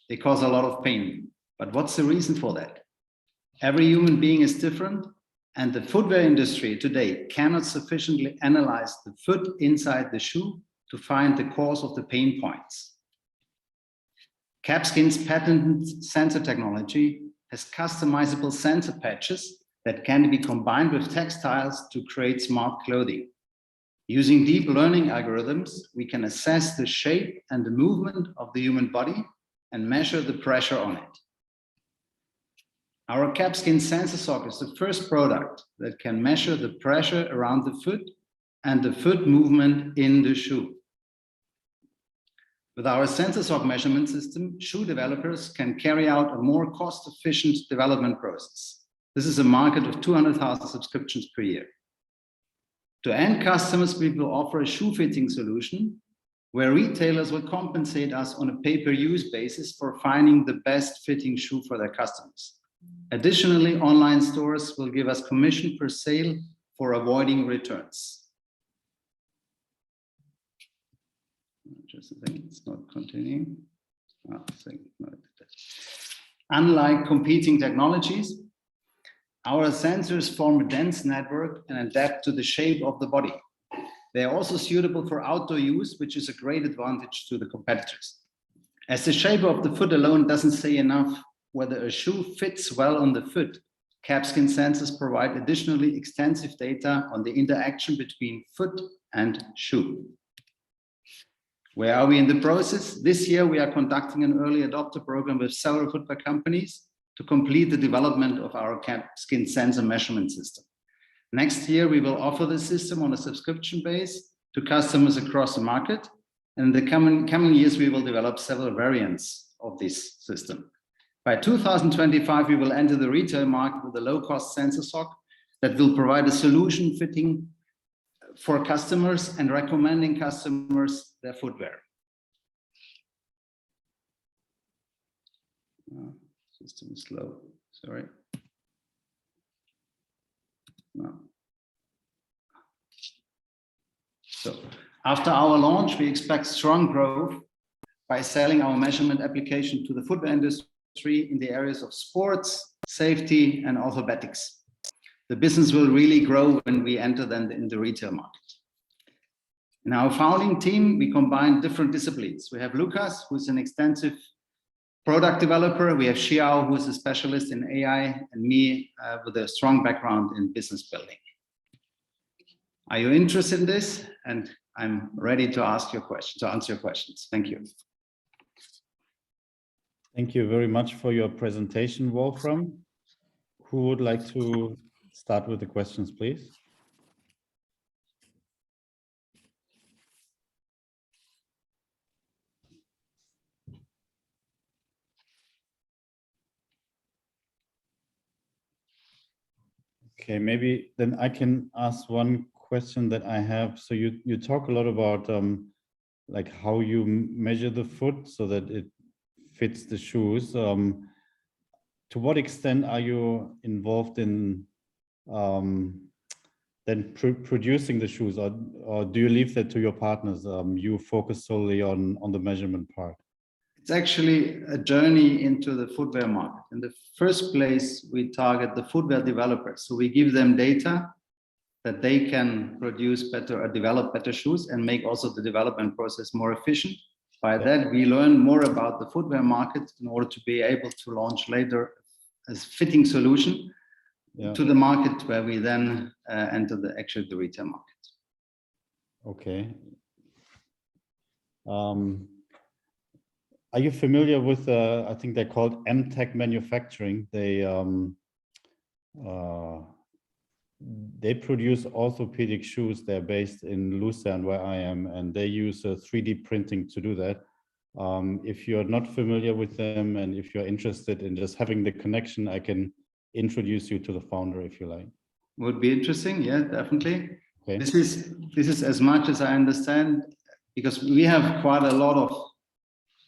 They cause a lot of pain. But what's the reason for that? Every human being is different, and the footwear industry today cannot sufficiently analyze the foot inside the shoe to find the cause of the pain points. Capskin's patented sensor technology has customizable sensor patches that can be combined with textiles to create smart clothing. Using deep learning algorithms, we can assess the shape and the movement of the human body and measure the pressure on it. Our Capskin sensor sock is the first product that can measure the pressure around the foot and the foot movement in the shoe. With our sensor sock measurement system, shoe developers can carry out a more cost-efficient development process. This is a market of 200,000 subscriptions per year. To end customers, we will offer a shoe fitting solution where retailers will compensate us on a pay-per-use basis for finding the best fitting shoe for their customers. Additionally, online stores will give us commission per sale for avoiding returns. Just a second, it's not continuing. Unlike competing technologies, Our sensors form a dense network and adapt to the shape of the body. They are also suitable for outdoor use, which is a great advantage to the competitors. As the shape of the foot alone doesn't say enough whether a shoe fits well on the foot, CapSkin sensors provide additionally extensive data on the interaction between foot and shoe. Where are we in the process? This year, we are conducting an early adopter program with several footwear companies to complete the development of our CapSkin sensor measurement system. Next year, we will offer the system on a subscription base to customers across the market. And in the coming years, we will develop several variants of this system. By 2025, we will enter the retail market with a low-cost sensor sock that will provide a solution fitting for customers and recommending customers their footwear. System is slow, sorry. No. So after our launch, we expect strong growth by selling our measurement application to the footwear industry in the areas of sports, safety, and orthopedics. The business will really grow when we enter then in the retail market. In our founding team, we combine different disciplines. We have Lucas, who's an extensive product developer. We have Xiao, who is a specialist in AI, and me with a strong background in business building. Are you interested in this? And I'm ready to answer your questions. Thank you. Thank you very much for your presentation, Wolfram. Who would like to start with the questions, please? Okay, maybe then I can ask one question that I have. So you talk a lot about like how you measure the foot so that it fits the shoes. To what extent are you involved in then producing the shoes, or do you leave that to your partners? You focus solely on the measurement part. It's actually a journey into the footwear market. In the first place, we target the footwear developers. So we give them data that they can produce better or develop better shoes and make also the development process more efficient. By that, we learn more about the footwear market in order to be able to launch later a fitting solution to the market, where we then enter the retail market. Okay. Are you familiar with, I think they're called MTech Manufacturing? They produce orthopedic shoes. They're based in Lucerne, where I am, and they use 3D printing to do that. If you're not familiar with them, and if you're interested in just having the connection, I can introduce you to the founder if you like. Would be interesting, yeah, definitely. Okay. This is as much as I understand, because we have quite a lot of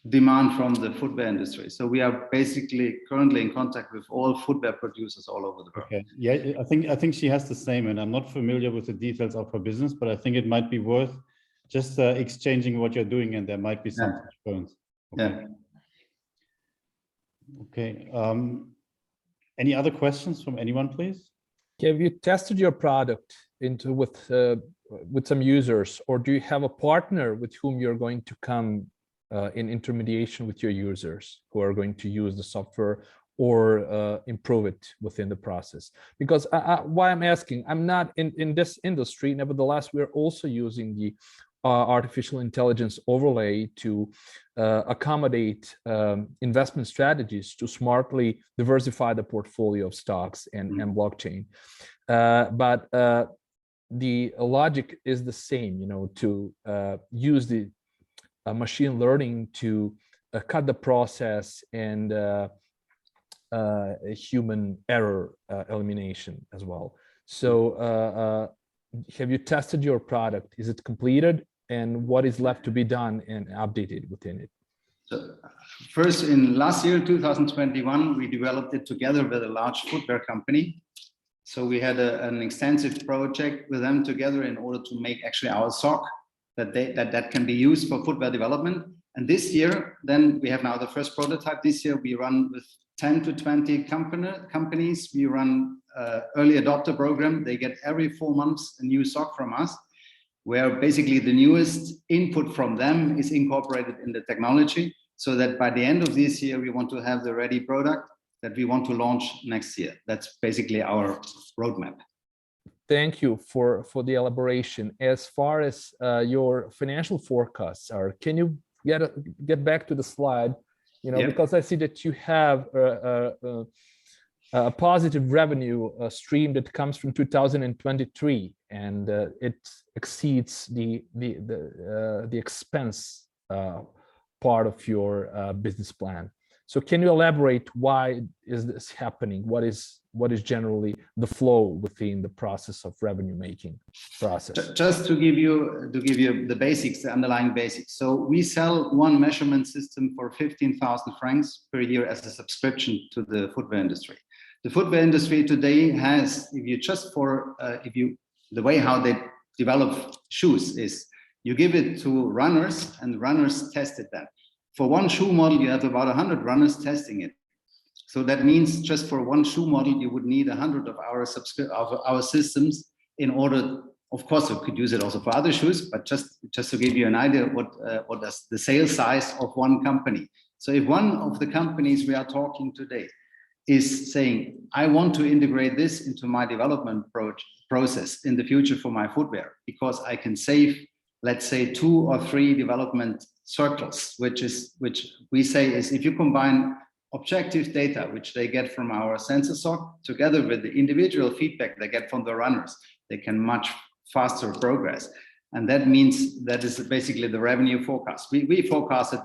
demand from the footwear industry. So we are basically currently in contact with all footwear producers all over the world. Okay. Yeah, I think she has the same, and I'm not familiar with the details of her business, but I think it might be worth just exchanging what you're doing, and there might be some touch points. Okay. Yeah. Okay. Any other questions from anyone, please? Have you tested your product with some users, or do you have a partner with whom you're going to come in intermediation with your users who are going to use the software or improve it within the process? Because why I'm asking, I'm not in this industry. Nevertheless, we're also using the artificial intelligence overlay to accommodate investment strategies to smartly diversify the portfolio of stocks and blockchain. But the logic is the same, to use the machine learning to cut the process and human error elimination as well. So have you tested your product? Is it completed? And what is left to be done and updated within it? So first, in last year, 2021, we developed it together with a large footwear company. So we had an extensive project with them together in order to make actually our sock that can be used for footwear development. And this year, then we have now the first prototype. This year, we run with 10 to 20 companies. We run early adopter program. They get every 4 months a new SOC from us, where basically the newest input from them is incorporated in the technology, so that by the end of this year, we want to have the ready product that we want to launch next year. That's basically our roadmap. Thank you for the elaboration. As far as your financial forecasts are, can you get back to the slide? You know, because I see that you have a positive revenue stream that comes from 2023, and it exceeds the expense part of your business plan. So can you elaborate why is this happening? What is generally the flow within the process of revenue making process? Just to give you the basics, the underlying basics. So we sell one measurement system for 15,000 francs per year as a subscription to the footwear industry. The footwear industry today has, the way how they develop shoes is you give it to runners and runners test it then. For one shoe model, you have about 100 runners testing it. So that means just for one shoe model, you would need 100 of our systems in order. Of course, you could use it also for other shoes, but just to give you an idea, what does the sales size of one company. So if one of the companies we are talking today is saying, I want to integrate this into my development process in the future for my footwear, because I can save, let's say, 2 or 3 development circles, which we say is if you combine objective data, which they get from our sensor SOC, together with the individual feedback they get from the runners, they can much faster progress. And that means that is basically the revenue forecast. We forecasted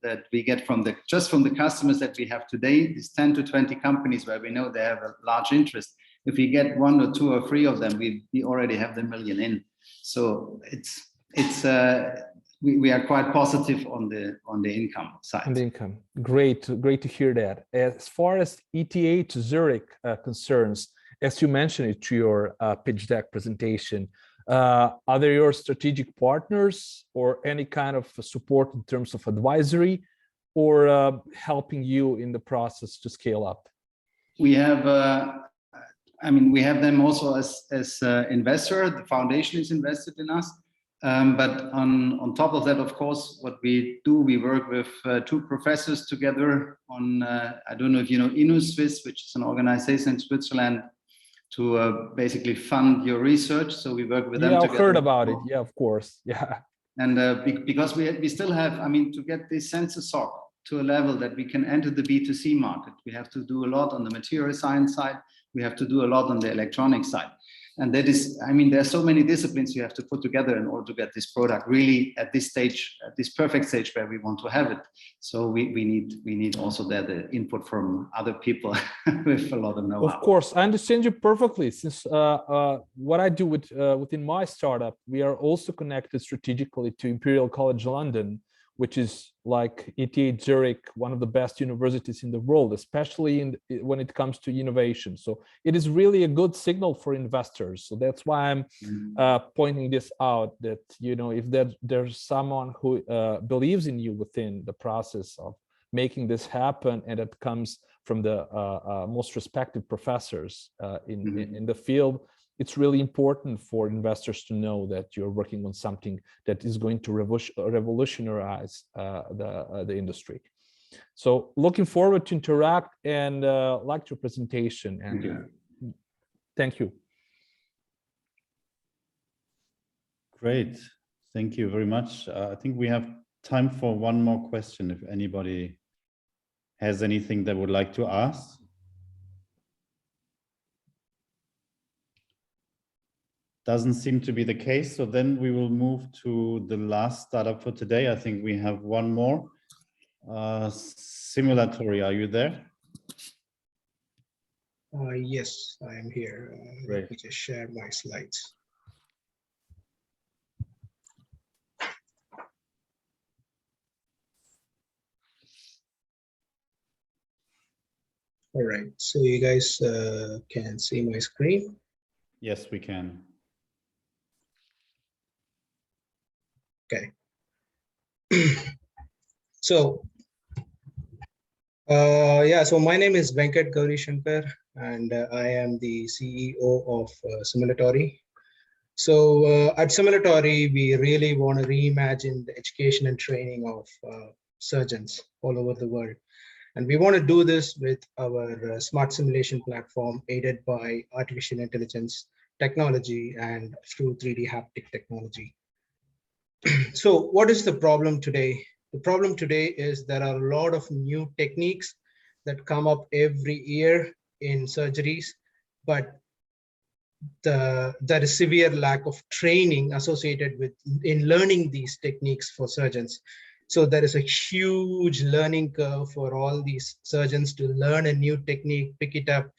that we get just from the customers that we have today, is 10 to 20 companies where we know they have a large interest. If we get 1 or 2 or 3 of them, we already have the million in. So we are quite positive on the income side. On the income, great to hear that. As far as ETH Zurich concerns, as you mentioned it to your pitch deck presentation, are they your strategic partners or any kind of support in terms of advisory or helping you in the process to scale up? We have, we have them also as investor. The foundation is invested in us. But on top of that, of course, what we do, we work with 2 professors together on, I don't know if you know InnoSwiss, which is an organization in Switzerland to basically fund your research. So we work with them together. Yeah, I've heard about it. Yeah, of course. Yeah. And because we still have, to get this sensor SOC to a level that we can enter the B2C market, we have to do a lot on the material science side. We have to do a lot on the electronic side. And that is, there are so many disciplines you have to put together in order to get this product really at this stage, at this perfect stage where we want to have it. So we need also the input from other people with a lot of know-how. Of course, I understand you perfectly. Since what I do within my startup, we are also connected strategically to Imperial College London, which is like ETH Zurich, one of the best universities in the world, especially when it comes to innovation. So it is really a good signal for investors. So that's why I'm pointing this out, that, if there's someone who believes in you within the process of making this happen, and it comes from the most respected professors in the field, it's really important for investors to know that you're working on something that is going to revolutionize the industry. So looking forward to interact and like your presentation, Andy. Thank you. Great. Thank you very much. I think we have time for one more question if anybody has anything they would like to ask. Doesn't seem to be the case. So then we will move to the last startup for today. I think we have one more. Simulatory, are you there? Yes, I am here. Let me just share my slides. All right, so you guys can see my screen? Yes, we can. Okay. So Yeah, so my name is Venkat Gauri Shankar, and I am the CEO of Simulatory. So at Simulatory, we really want to reimagine the education and training of surgeons all over the world. And we want to do this with our smart simulation platform aided by artificial intelligence technology and through 3D haptic technology. So what is the problem today? The problem today is there are a lot of new techniques that come up every year in surgeries, but there is severe lack of training associated with in learning these techniques for surgeons. So there is a huge learning curve for all these surgeons to learn a new technique, pick it up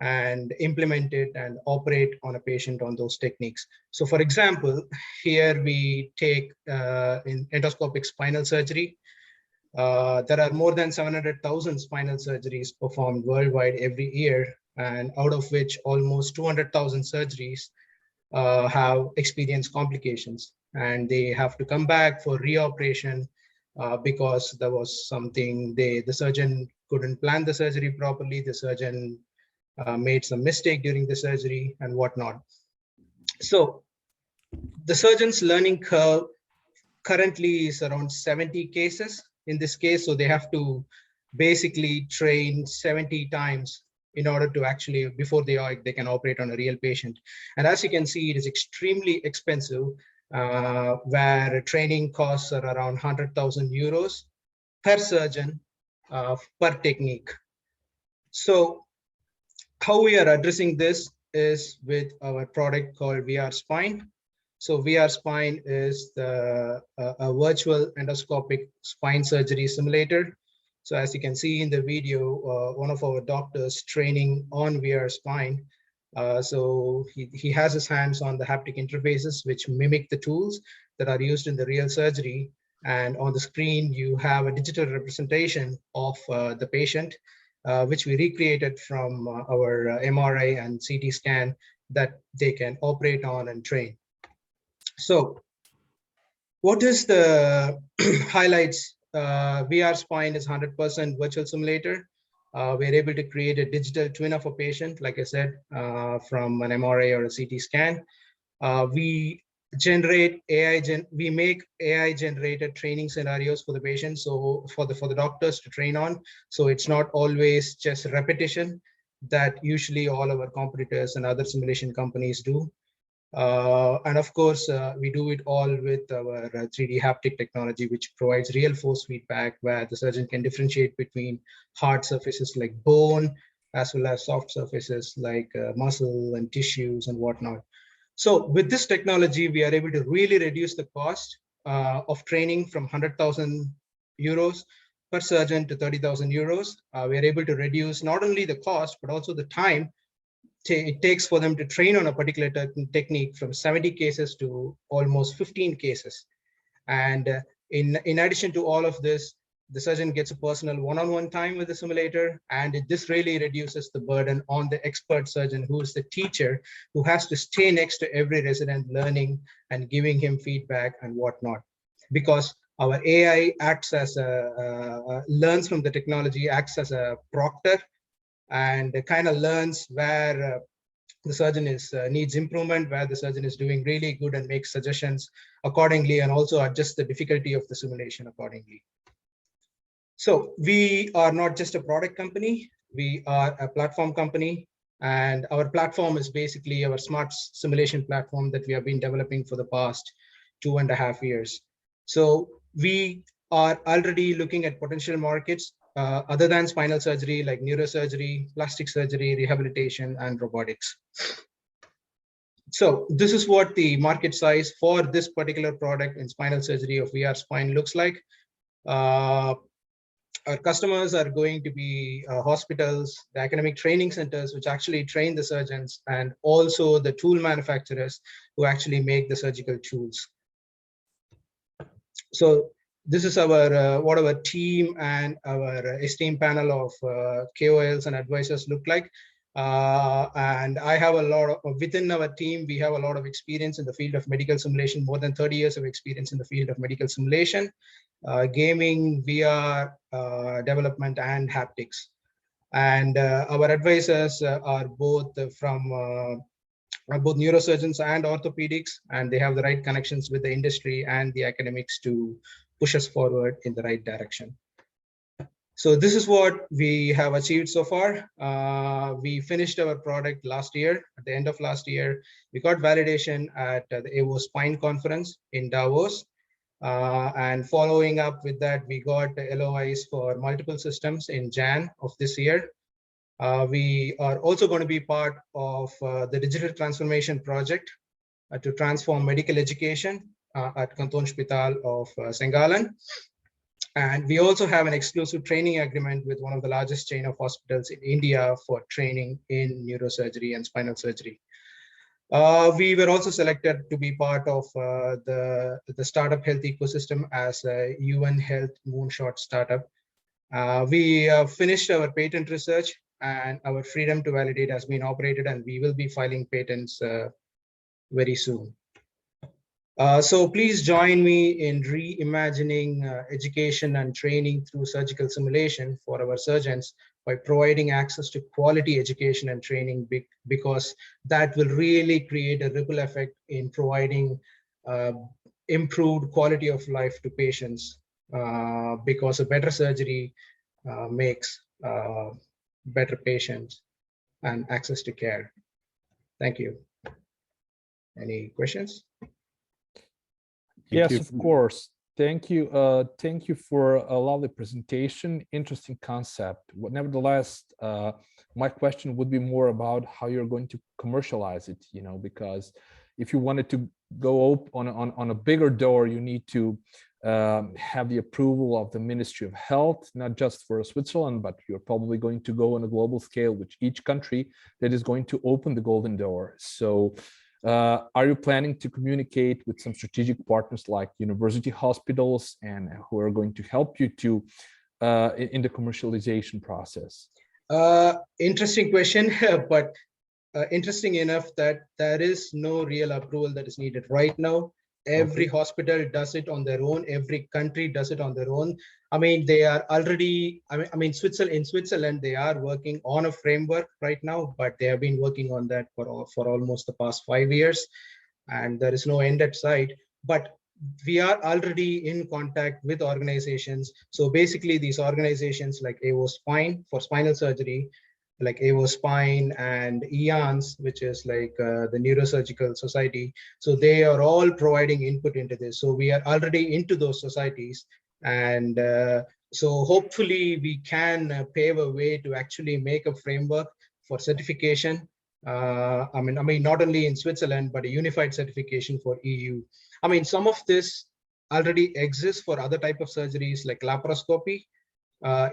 and implement it and operate on a patient on those techniques. So for example, here we take in endoscopic spinal surgery. There are more than 700,000 spinal surgeries performed worldwide every year, and out of which almost 200,000 surgeries have experienced complications, and they have to come back for reoperation because there was something the surgeon couldn't plan the surgery properly, the surgeon made some mistake during the surgery and whatnot. So the surgeon's learning curve currently is around 70 cases in this case. So they have to basically train 70 times in order to actually, before they can operate on a real patient. And as you can see, it is extremely expensive, where training costs are around 100,000 euros per surgeon per technique. So how we are addressing this is with our product called VR Spine. So VR Spine is a virtual endoscopic spine surgery simulator. So as you can see in the video, one of our doctors training on VR Spine. So he has his hands on the haptic interfaces, which mimic the tools that are used in the real surgery. And on the screen, you have a digital representation of the patient, which we recreated from our MRI and CT scan that they can operate on and train. So what is the highlights? VR Spine is 100% virtual simulator. We're able to create a digital twin of a patient, like I said, from an MRI or a CT scan. We generate we make AI generated training scenarios for the patient, so for the doctors to train on. So it's not always just repetition that usually all our competitors and other simulation companies do. And of course, we do it all with our 3D haptic technology, which provides real force feedback where the surgeon can differentiate between hard surfaces like bone, as well as soft surfaces like muscle and tissues and whatnot. So with this technology, we are able to really reduce the cost of training from 100,000 euros per surgeon to 30,000 euros. We are able to reduce not only the cost, but also the time it takes for them to train on a particular technique from 70 cases to almost 15 cases. And in addition to all of this, the surgeon gets a personal one-on-one time with the simulator, and this really reduces the burden on the expert surgeon, who is the teacher, who has to stay next to every resident learning and giving him feedback and whatnot. Because our AI acts as learns from the technology, acts as a proctor, and kind of learns where the surgeon needs improvement, where the surgeon is doing really good, and makes suggestions accordingly, and also adjust the difficulty of the simulation accordingly. So we are not just a product company, we are a platform company, and our platform is basically our smart simulation platform that we have been developing for the past 2.5 years. So we are already looking at potential markets other than spinal surgery, like neurosurgery, plastic surgery, rehabilitation, and robotics. So this is what the market size for this particular product in spinal surgery of VR Spine looks like. Our customers are going to be hospitals, the academic training centers, which actually train the surgeons, and also the tool manufacturers who actually make the surgical tools. So this is our what our team and our esteemed panel of KOLs and advisors look like. And I have a lot of, within our team, we have a lot of experience in the field of medical simulation, more than 30 years of experience in the field of medical simulation, gaming, VR, development, and haptics. And our advisors are both both neurosurgeons and orthopedics, and they have the right connections with the industry and the academics to push us forward in the right direction. So this is what we have achieved so far. We finished our product last year. At the end of last year, we got validation at the AWO Spine conference in Davos. And following up with that, we got the LOIs for multiple systems in Jan of this year. We are also going to be part of the digital transformation project to transform medical education at Kanton Spital of Sengalan. And we also have an exclusive training agreement with one of the largest chain of hospitals in India for training in neurosurgery and spinal surgery. We were also selected to be part of the startup health ecosystem as a UN Health Moonshot startup. We finished our patent research, and our freedom to validate has been operated, and we will be filing patents very soon. So please join me in reimagining education and training through surgical simulation for our surgeons by providing access to quality education and training, because that will really create a ripple effect in providing improved quality of life to patients, because a better surgery makes better patients and access to care. Thank you. Any questions? Yes, of course. Thank you. Thank you for a lovely presentation. Interesting concept. Nevertheless, my question would be more about how you're going to commercialize it. You know, because if you wanted to go on a bigger door, you need to have the approval of the Ministry of Health, not just for Switzerland, but you're probably going to go on a global scale with each country that is going to open the golden door. So are you planning to communicate with some strategic partners like university hospitals and who are going to help you to in the commercialization process? Interesting question, but interesting enough that there is no real approval that is needed right now. Every hospital does it on their own. Every country does it on their own. I mean, they are already, in Switzerland, they are working on a framework right now, but they have been working on that for almost the past 5 years, and there is no end at sight. But we are already in contact with organizations. So basically, these organizations like AWO Spine for spinal surgery, like AWO Spine and EANS, which is like the Neurosurgical Society. So they are all providing input into this. So we are already into those societies. And so hopefully we can pave a way to actually make a framework for certification. I mean, not only in Switzerland, but a unified certification for EU. I mean, some of this already exists for other type of surgeries like laparoscopy.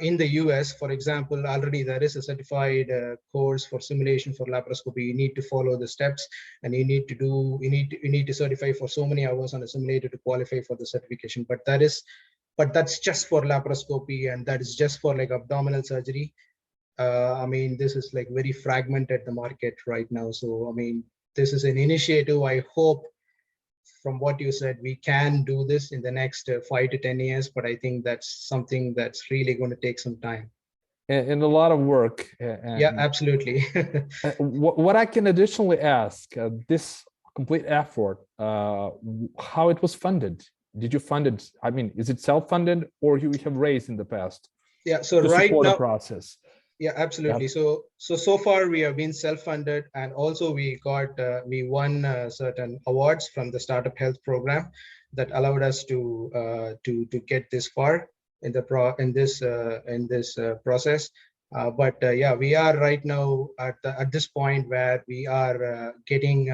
In the US, for example, already there is a certified course for simulation for laparoscopy. You need to follow the steps, and you need to certify for so many hours on a simulator to qualify for the certification. But that's just for laparoscopy, and that is just for like abdominal surgery. I mean, this is like very fragmented the market right now. So I mean, this is an initiative. I hope, from what you said, we can do this in the next 5 to 10 years, but I think that's something that's really going to take some time. And a lot of work. Yeah, absolutely. What I can additionally ask, this complete effort, how it was funded? Did you fund it? I mean, is it self-funded or you have raised in the past? Yeah, so to right support now, the process. Yeah, absolutely. Yeah. So far we have been self-funded, and also we won certain awards from the Startup Health Program that allowed us to get this far in this process. But yeah, we are right now at this point where we are getting,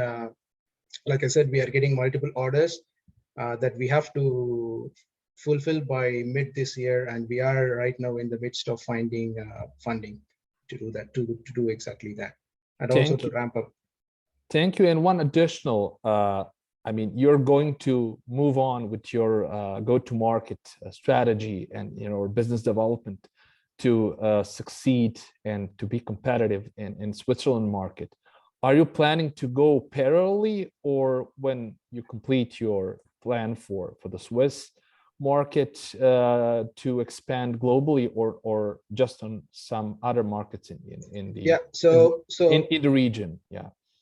like I said, we are getting multiple orders that we have to fulfill by mid this year, and we are right now in the midst of finding funding to do that, to do exactly that, and also to ramp up. Thank you. And one additional, I mean, you're going to move on with your go-to-market strategy and business development. to succeed and to be competitive in Switzerland market, are you planning to go parallelly, or when you complete your plan for the Swiss market to expand globally, or just on some other markets in the in the region?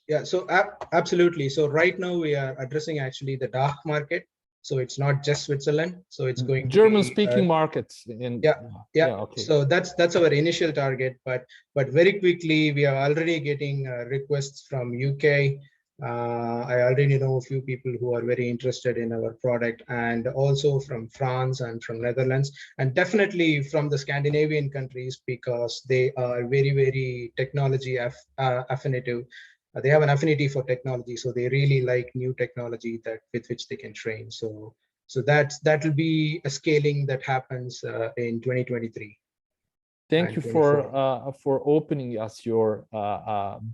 Yeah, so absolutely. So right now we are addressing actually the DACH market. So it's not just Switzerland. So it's going German-speaking markets. Okay. So that's our initial target, but very quickly we are already getting requests from UK. I already know a few people who are very interested in our product, and also from France and from Netherlands, and definitely from the Scandinavian countries, because they are very, very technology affinitive. They have an affinity for technology, so they really like new technology with which they can train. So that will be a scaling that happens in 2023. Thank you for opening us your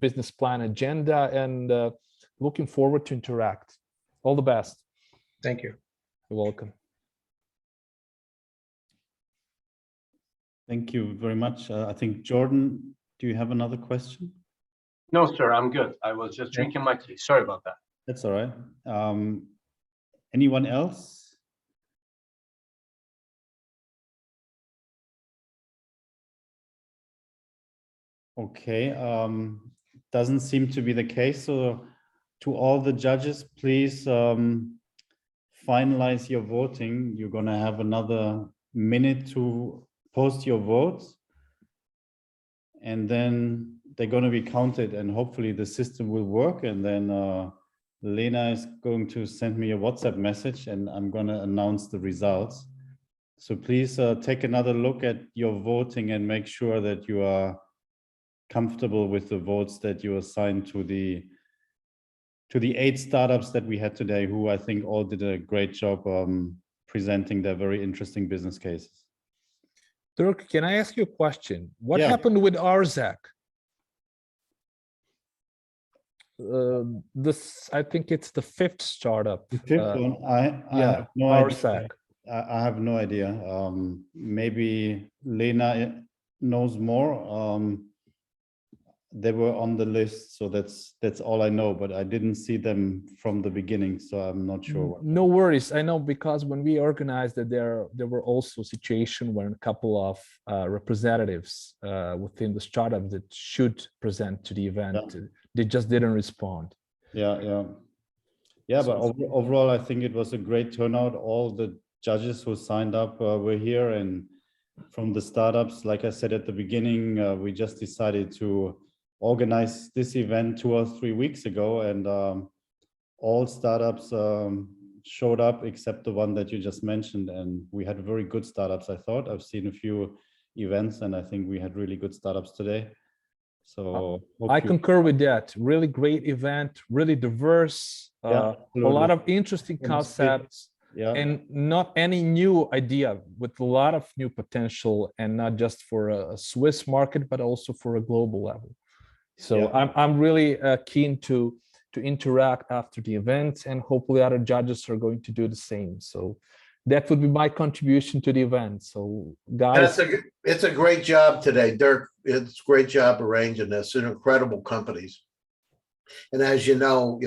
business plan agenda, and looking forward to interact. All the best. Thank you. You're welcome. Thank you very much. I think, Jordan, do you have another question? No, sir, I'm good. I was just drinking my tea. Sorry about that. That's all right. Anyone else? Okay, doesn't seem to be the case. So to all the judges, please finalize your voting. You're gonna have another minute to post your votes, and then they're going to be counted, and hopefully the system will work. And then Lena is going to send me a WhatsApp message, and I'm going to announce the results. So please take another look at your voting and make sure that you are comfortable with the votes that you assigned to the 8 startups that we had today, who I think all did a great job presenting their very interesting business cases. Dirk, can I ask you a question? What happened with RZAC? This, I think it's the 5th startup. The 5th one. I have no idea. I have no idea. Maybe Lena knows more. They were on the list, so that's all I know, but I didn't see them from the beginning, so I'm not sure. No worries. I know, because when we organized it, there were also situations where a couple of representatives within the startup that should present to the event, they just didn't respond. Yeah, but overall, I think it was a great turnout. All the judges who signed up were here, and from the startups, like I said at the beginning, we just decided to organize this event 2 or 3 weeks ago, and all startups showed up except the one that you just mentioned, and we had very good startups. I thought I've seen a few events, and I think we had really good startups today. So I concur with that. Really great event, really diverse, a lot of interesting concepts, and not any new idea, with a lot of new potential, and not just for a Swiss market, but also for a global level. So I'm really keen to interact after the event, and hopefully other judges are going to do the same. So that would be my contribution to the event. So guys, it's a great job today, Dirk. It's a great job arranging this. They're incredible companies. And as you know,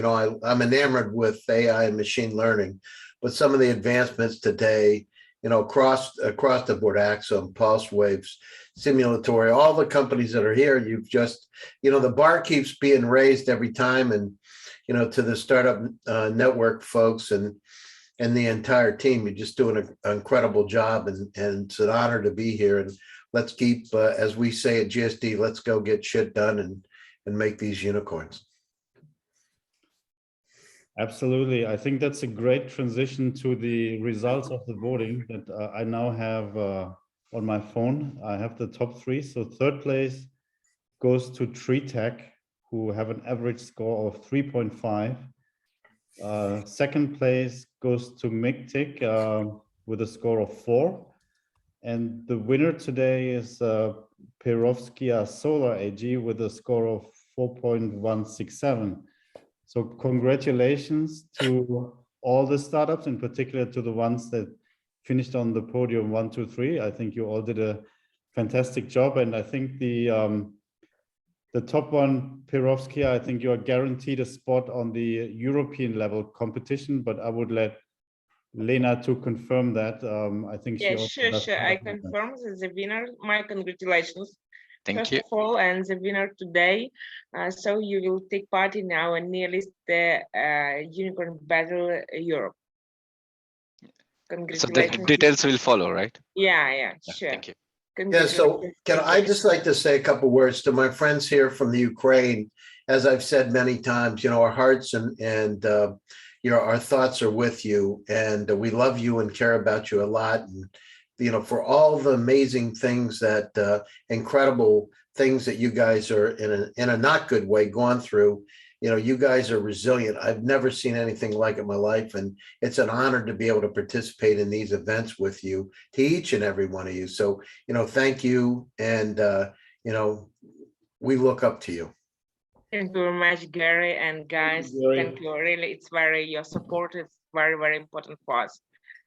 I'm enamored with AI and machine learning, but some of the advancements today, across the board, Axum, Pulse Waves, Simulatory, all the companies that are here, you've just, the bar keeps being raised every time. And, to the startup network folks and the entire team, you're just doing an incredible job. And it's an honor to be here. And let's keep, as we say at GSD, let's go get shit done and make these unicorns. Absolutely. I think that's a great transition to the results of the voting that I now have on my phone. I have the top 3. So 3rd place goes to Treetech, who have an average score of 3.5. 2nd place goes to MIGTIC with a score of 4. And the winner today is Perovskia Solar AG with a score of 4.167. So congratulations to all the startups, in particular to the ones that finished on the podium 1, 2, 3. I think you all did a fantastic job. And I think the top one, Perovskaya, I think you are guaranteed a spot on the European level competition, but I would let Lena to confirm that. I think she Yeah, also does sure. I confirm the winner. My congratulations. Thank you. First of all, and the winner today. So you will take part in our nearest Unicorn Battle Europe. So Congratulations. the details will follow, right? Yeah, sure. Thank you. Yeah, so can I just like to say a couple words to my friends here from the Ukraine? As I've said many times, you know, our hearts and you know, our thoughts are with you, and we love you and care about you a lot. And you know, for all the amazing things that incredible things that you guys are in a not good way gone through. You know, you guys are resilient. I've never seen anything like it in my life. And it's an honor to be able to participate in these events with you, to each and every one of you. So, you know, thank you. And, you know, we look up to you. Thank you very much, Gary. And guys, thank you. Really, your support is very, very important for us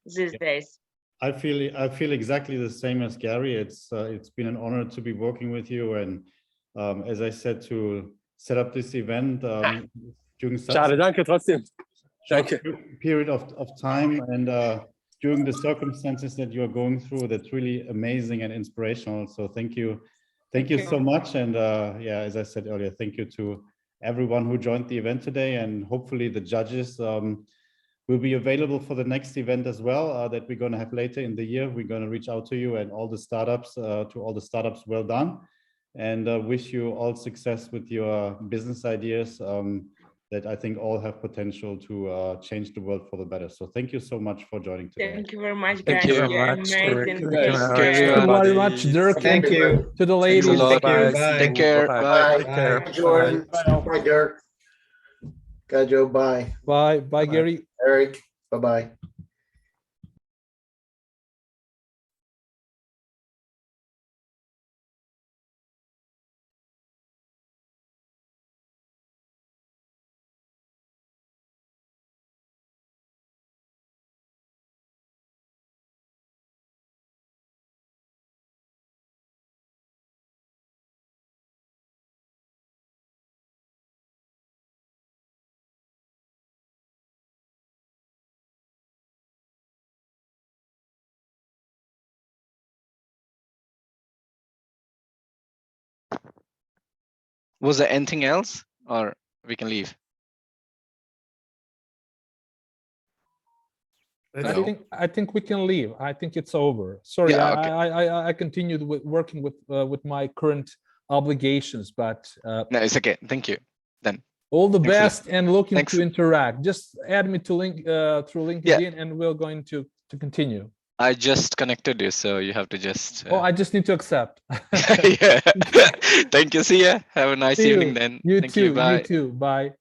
these days. I feel exactly the same as Gary. It's been an honor to be working with you. And as I said, to set up this event during such a period of time and during the circumstances that you're going through, that's really amazing and inspirational. So thank you so much. And yeah, as I said earlier, thank you to everyone who joined the event today, and hopefully the judges will be available for the next event as well that we're going to have later in the year. We're going to reach out to you and all the startups, well done. And wish you all success with your business ideas that I think all have potential to change the world for the better. So thank you so much for joining today. Thank you very much, guys. Thank you very much. Thank you very much, Dirk. Thank you. To the ladies. Thank you. Bye. Take care. Bye. Bye, Jordan. Bye, Dirk. Bye, Joe. Bye. Bye, Gary. Eric. Bye-bye. Was there anything else, or we can leave? I think we can leave. I think it's over. Sorry, Yeah, okay. I continued working with my current obligations, but No, it's okay. Thank you. Then all the Thanks best and looking Thanks. to interact. Just add me to through LinkedIn, and we're going to continue. I just connected you, so you have to just. Oh, I just need to accept. Yeah. Thank you. See ya. Have a nice See you. evening then. You Thank too. you. Bye. You too. Bye.